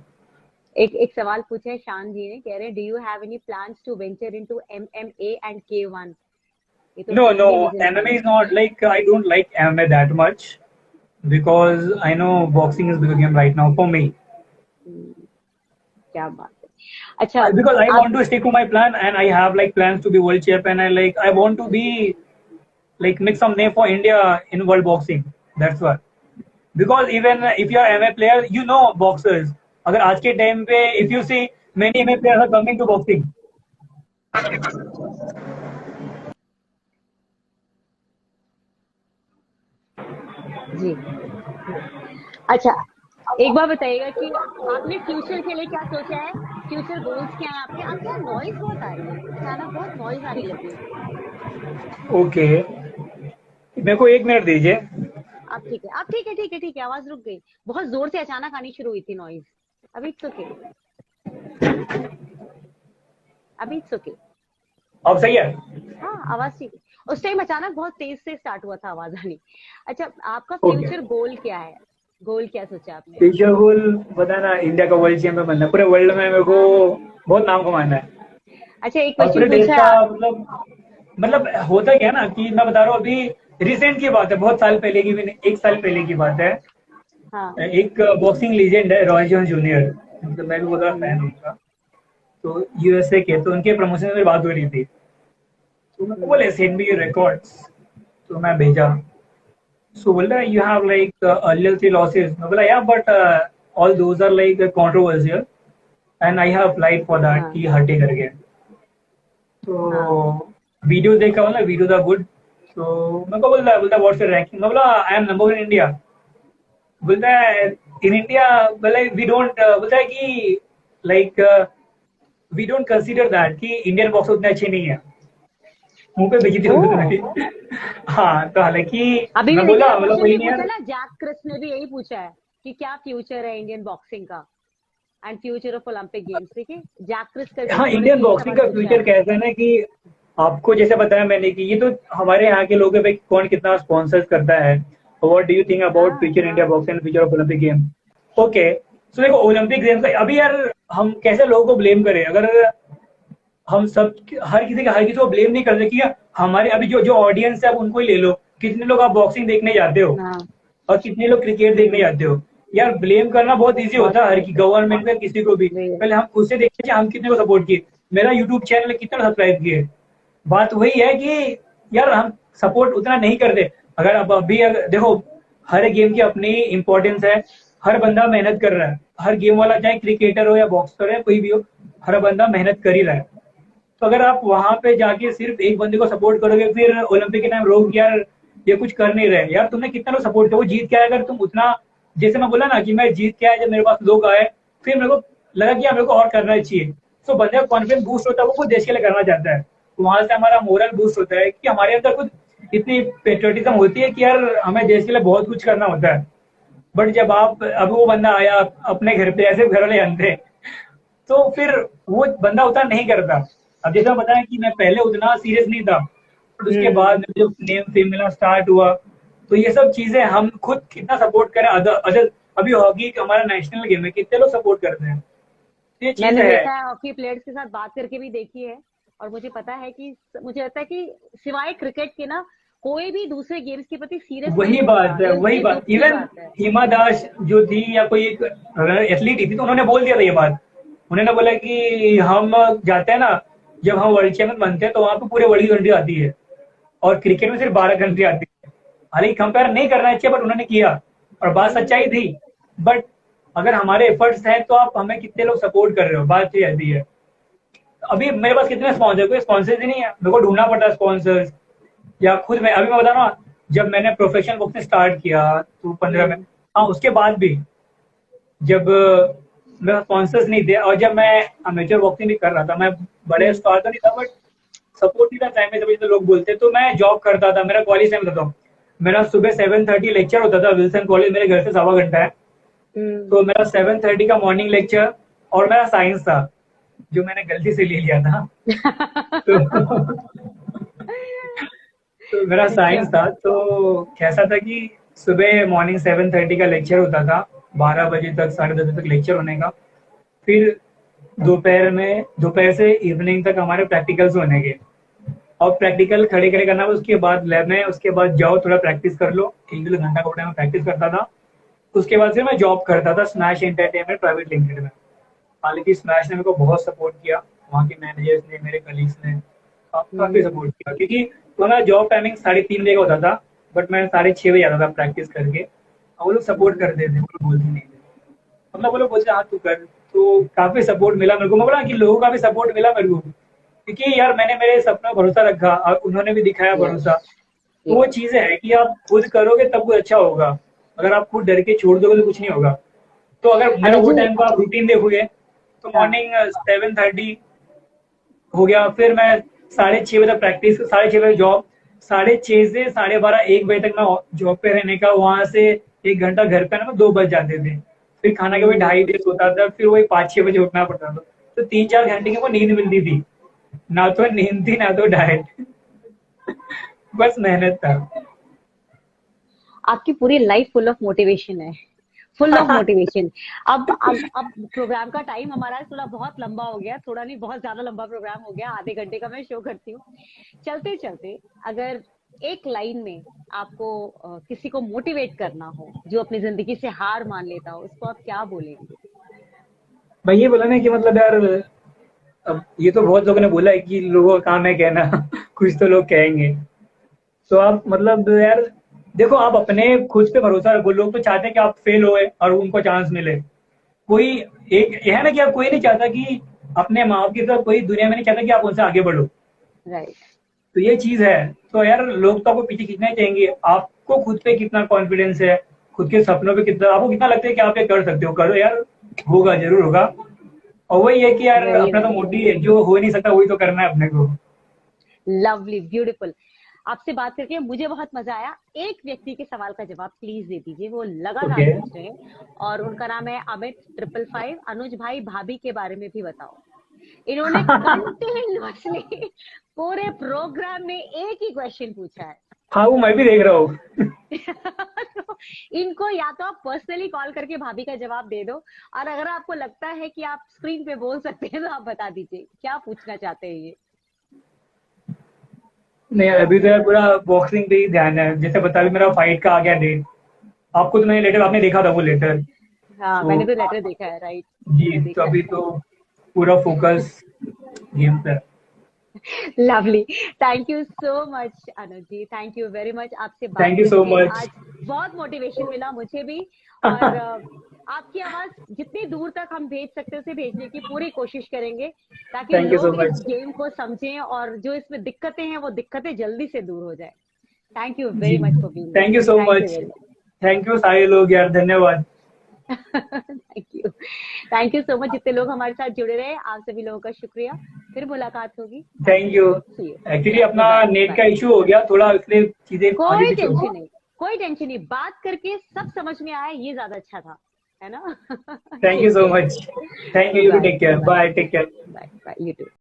एक एक सवाल पूछे हैं शान जी ने, कह रहे हैं do you have any plans to venture into MMA and K1? ये तो No, सेम ही no, रीजन MMA था। is not like, I don't like MMA that much because I know boxing is bigger game right now for me. हम्म, क्या बात है। अच्छा Because I आप। want to stick to my plan and I have like plans to be world champ and I want to be like make some name for India in world boxing. That's why. Because even if you are MMA player, you know boxers. अगर आज के time पे if you see many MMA players are coming to boxing. जी। अच्छा, एक बार बताइएगा कि आपने future के लिए क्या सोचा है? फ्यूचर गोल्स क्या है आपके? आपके यहाँ नॉइज बहुत आ रही है, अचानक बहुत नॉइज आने लगी है। ओके, मेरे को 1 मिनट दीजिए। आप ठीक है, आप ठीक है, ठीक है, ठीक है, आवाज रुक गई। बहुत जोर से अचानक आनी शुरू हुई थी नॉइज। अभी इट्स ओके, अभी इट्स ओके। अब सही है। हाँ, आवाज ठीक है। उस टाइम अचानक बहुत तेज से स्टार्ट हुआ था आवाज आनी। अच्छा, आपका ओके, फ्यूचर गोल क्या है? गोल क्या सोचा आपने? फ्यूचर गोल पता है ना, इंडिया का वर्ल्ड चैंपियन बनना है, पूरे वर्ल्ड में मेरे को हाँ हाँ। बहुत नाम कमाना है अच्छा, एक और क्वेश्चन पूरे देश पूछा का। है। मतलब होता क्या है ना कि मैं बता रहा हूँ, अभी रिसेंट की बात है, बहुत साल पहले की भी नहीं, 1 साल पहले की बात है। हाँ। एक बॉक्सिंग लीजेंड है रॉय जोन्स जूनियर, मतलब मैं भी बहुत बड़ा हम्म फैन हूँ उनका। तो यूएसए के, तो उनके प्रमोशन में मेरी बात हो रही थी, तो मेरे को हम्म। बोले सेंड मी योर रिकॉर्ड्स, तो मैं भेजा। सो बोल रहा है you have like earlier 3 losses, मैं बोला yeah but all those are like controversial and I have applied for that हाँ कि हटे करके। हाँ। तो वीडियो देखा, मतलब वीडियो था गुड। तो मेरे को बोलता व्हाट्स योर रैंकिंग, मैं बोला I am number 1 in India. बोलता है इन इंडिया, बोला वी डोंट, बोलता है कि like we don't consider that कि इंडियन बॉक्स उतने अच्छे नहीं है। मुंह पे बेइज्जती ओ, हो गई मेरी। हाँ, तो हालांकि अभी भी मैं देखिए ना, बोला क्वेश्चन कोई ये नहीं पूछा यार। ना, जैक क्रिस ने भी यही पूछा है कि क्या फ्यूचर है इंडियन बॉक्सिंग का and future of Olympic games. देखिए, जैक क्रिस करके भी हाँ, उन्होंने इंडियन यही बॉक्सिंग सवाल का पूछा फ्यूचर है। कैसा है ना कि आपको जैसे बताया मैंने कि ये तो हमारे यहाँ के लोगों पे कौन कितना स्पॉन्सर करता है। What do you think about हाँ फ्यूचर इंडिया हाँ। Boxing and future of Olympic game? Okay, so देखो ओलंपिक गेम्स अभी यार, हम कैसे लोगों को ब्लेम करें? अगर हम सब हर किसी को ब्लेम नहीं करते कि हमारे अभी जो जो ऑडियंस है, अब उनको ही ले लो। कितने लोग आप बॉक्सिंग देखने जाते हो हाँ। और कितने लोग क्रिकेट देखने जाते हो? यार ब्लेम करना बहुत इजी बहुत होता है, हर सारे की थे। गवर्नमेंट पे, किसी को भी। वही है। पहले हम खुद से देखते हैं हम कितने को सपोर्ट किए। मेरा यूट्यूब चैनल कितने सब्सक्राइब किए। बात वही है कि यार हम सपोर्ट उतना नहीं करते। अगर अब अभी अगर देखो, हर एक गेम की अपनी इंपॉर्टेंस है। हर बंदा मेहनत कर रहा है, हर गेम वाला, चाहे क्रिकेटर हो या बॉक्सर है, कोई भी हो, हर बंदा मेहनत कर ही रहा है। तो अगर आप वहां पे जाके सिर्फ एक बंदे को सपोर्ट करोगे, फिर ओलंपिक के टाइम रोक यार ये कुछ कर नहीं रहे, यार तुमने कितना लोग सपोर्ट किया, वो जीत के आया। अगर तुम उतना, जैसे मैं बोला ना कि मैं जीत के आया, जब मेरे पास लोग आए, फिर मेरे को लगा कि यार मेरे को और करना चाहिए। तो बंदे का कॉन्फिडेंस बूस्ट होता है, वो खुद देश के लिए करना चाहता है। तो वहां से हमारा मोरल बूस्ट होता है कि हमारे अंदर खुद इतनी पेट्रियटिज्म होती है कि यार हमें देश के लिए बहुत कुछ करना होता है। बट जब आप, अब वो बंदा आया अपने घर पे, ऐसे घर वाले जानते, तो फिर वो बंदा उतना नहीं करता। अब जैसा बताया कि मैं पहले उतना सीरियस नहीं था, बट उसके बाद हम्म। जब नेम फेम मिलना स्टार्ट हुआ, तो ये सब चीजें हम खुद कितना सपोर्ट करें, अदर अभी हॉकी हमारा नेशनल गेम है, कितने लोग सपोर्ट करते हैं, ये चीज मैंने है। देखा है, हॉकी प्लेयर्स के साथ बात करके भी देखी है, और मुझे पता है कि मुझे लगता है कि सिवाय क्रिकेट के ना कोई भी दूसरे गेम्स के प्रति सीरियस नहीं वही होता। बात है, वही ये बात। दुख की इवन बात है। हिमा दास जो थी या कोई एक एथलीट थी, तो उन्होंने बोल दिया था ये बात। उन्होंने बोला कि हम जाते हैं ना, जब हम वर्ल्ड चैंपियन बनते हैं तो वहां पे पूरे वर्ल्ड की कंट्री आती है, और क्रिकेट में सिर्फ 12 कंट्री आती है। हालांकि कंपेयर नहीं करना चाहिए, बट उन्होंने किया, और बात सच्चाई थी। बट अगर हमारे एफर्ट्स हैं तो आप हमें कितने लोग सपोर्ट कर रहे हो, बात ये आती है। अभी मेरे पास कितने स्पॉन्सर, कोई स्पॉन्सर ही नहीं है, मेरे को ढूंढना पड़ता है स्पॉन्सर्स, या खुद मैं अभी मैं बता रहा हूँ, जब मैंने प्रोफेशनल बॉक्सिंग स्टार्ट किया 2015 में, हाँ उसके बाद भी जब मेरे स्पॉन्सर्स नहीं थे, और जब मैं अमेचर बॉक्सिंग भी कर रहा था, मैं बड़े स्टार तो नहीं था, बट सपोर्ट नहीं था टाइम में, जब लोग बोलते, तो मैं जॉब करता था, मेरा कॉलेज टाइम था। मेरा सुबह 7:30 लेक्चर होता था, विल्सन कॉलेज मेरे घर से 1.25 घंटा है। तो मेरा 7:30 का मॉर्निंग लेक्चर, और मेरा साइंस था जो मैंने गलती से ले लिया था। तो तो मेरा साइंस था, तो कैसा था कि सुबह मॉर्निंग 7:30 का लेक्चर होता था, 12 बजे तक, 10:30 बजे तक लेक्चर होने का। फिर दोपहर से इवनिंग तक हमारे प्रैक्टिकल्स होने के, और प्रैक्टिकल खड़े खड़े करना, उसके बाद लैब में, उसके बाद जाओ थोड़ा प्रैक्टिस कर लो, 1-2 घंटा का मैं प्रैक्टिस करता था। उसके बाद फिर मैं जॉब करता था स्मैश एंटरटेनमेंट प्राइवेट लिमिटेड में। हालांकि स्मैश ने मेरे को बहुत सपोर्ट किया, वहाँ के मैनेजर्स ने, मेरे कलीग्स ने काफी सपोर्ट किया, क्योंकि तो मेरा जॉब टाइमिंग 3:30 बजे का होता था, बट मैं 6:30 बजे आता था प्रैक्टिस करके, और वो लोग सपोर्ट करते थे, वो लोग बोलते नहीं थे, मतलब वो लोग बोलते हाँ तू कर। तो काफी सपोर्ट मिला मेरे को, मैं बोला कि लोगों का भी सपोर्ट मिला मेरे को, क्योंकि यार मैंने मेरे सपना भरोसा रखा, और उन्होंने भी दिखाया भरोसा। तो वो चीजें है कि आप खुद करोगे तब कुछ अच्छा होगा, अगर आप खुद डर के छोड़ दोगे तो कुछ नहीं होगा। तो अगर मेरा वो टाइम का आप रूटीन देखोगे, तो मॉर्निंग 7:30 हो गया, फिर मैं 6:30 बजे तक प्रैक्टिस, 6:30 बजे जॉब, 6:30 से 12:30 1 बजे तक मैं जॉब पे रहने का, वहां से 1 घंटा घर पे आना, 2 बज जाते थे। फिर खाना के भी 2:30 होता था, फिर वही 5-6 बजे उठना पड़ता था। तो 3-4 घंटे की वो नींद मिलती थी, ना तो नींद थी ना तो डाइट, बस मेहनत था। आपकी पूरी लाइफ फुल ऑफ मोटिवेशन है, फुल ऑफ मोटिवेशन। अब प्रोग्राम का टाइम हमारा थोड़ा बहुत लंबा हो गया, थोड़ा नहीं बहुत ज्यादा लंबा प्रोग्राम हो गया, आधे घंटे का मैं शो करती हूँ। चलते चलते अगर एक लाइन में आपको किसी को मोटिवेट करना हो जो अपनी जिंदगी से हार मान लेता हो, उसको आप क्या बोलेंगे? मैं ये बोला ना कि मतलब यार, अब ये तो बहुत लोगों ने बोला है कि लोगों का काम है कहना, कुछ तो लोग कहेंगे। तो आप मतलब यार देखो, आप अपने खुद पे भरोसा रखो। लोग तो चाहते हैं कि आप फेल होए और उनको चांस मिले। कोई एक यह है ना कि आप, कोई नहीं चाहता कि अपने माँ बाप की तरफ, कोई दुनिया में नहीं चाहता कि आप उनसे आगे बढ़ो। राइट। तो ये चीज है। तो यार लोग तो आपको पीछे खींचना ही चाहेंगे, आपको खुद पे कितना कॉन्फिडेंस है, खुद के सपनों पे कितना, आपको कितना लगता है कि आप ये कर सकते हो, करो यार, होगा, जरूर होगा। और वही है कि यार अपना तो मोटिव है, जो हो नहीं सकता वही तो करना है अपने को। Lovely, beautiful. आपसे बात करके मुझे बहुत मजा आया। एक व्यक्ति के सवाल का जवाब प्लीज दे दीजिए, वो लगातार पूछ रहे हैं, और उनका नाम है अमित 555। अनुज भाई, भाभी के बारे में भी बताओ। इन्होंने कंटिन्यूअसली पूरे प्रोग्राम में एक ही क्वेश्चन पूछा है। हाँ, वो मैं भी देख रहा हूँ। तो इनको या तो आप पर्सनली कॉल करके भाभी का जवाब दे दो, और अगर आपको लगता है कि आप स्क्रीन पे बोल सकते हैं तो आप बता दीजिए क्या पूछना चाहते हैं ये। नहीं, अभी तो यार पूरा बॉक्सिंग पे ही ध्यान है। जैसे बता भी, मेरा फाइट का आ गया डेट, आपको तो मैंने लेटर, आपने देखा था वो लेटर। हाँ, मैंने तो लेटर देखा है। राइट जी, तो अभी तो पूरा फोकस गेम पे। Lovely, thank you so much Anuj ji, thank you very much. आपसे बात थैंक यू सो मच। आज बहुत मोटिवेशन मिला मुझे भी, और आपकी आवाज जितनी दूर तक हम भेज सकते हैं उसे भेजने की पूरी कोशिश करेंगे, ताकि लोग इस गेम को समझें और जो इसमें दिक्कतें हैं वो दिक्कतें जल्दी से दूर हो जाए। Thank you very much for being. Thank you so much. Thank you सारे लोग यार, धन्यवाद। Thank you so much. जितने लोग हमारे साथ जुड़े रहे, आप सभी लोगों का शुक्रिया। फिर मुलाकात होगी। Thank you. एक्चुअली अपना नेट का इशू हो गया थोड़ा, इसलिए चीजें कोई टेंशन नहीं, कोई टेंशन नहीं। बात करके सब समझ में आया, ये ज्यादा अच्छा था, है ना? Thank you so much. Thank you. Take care. Bye. Take care. Bye bye. You to.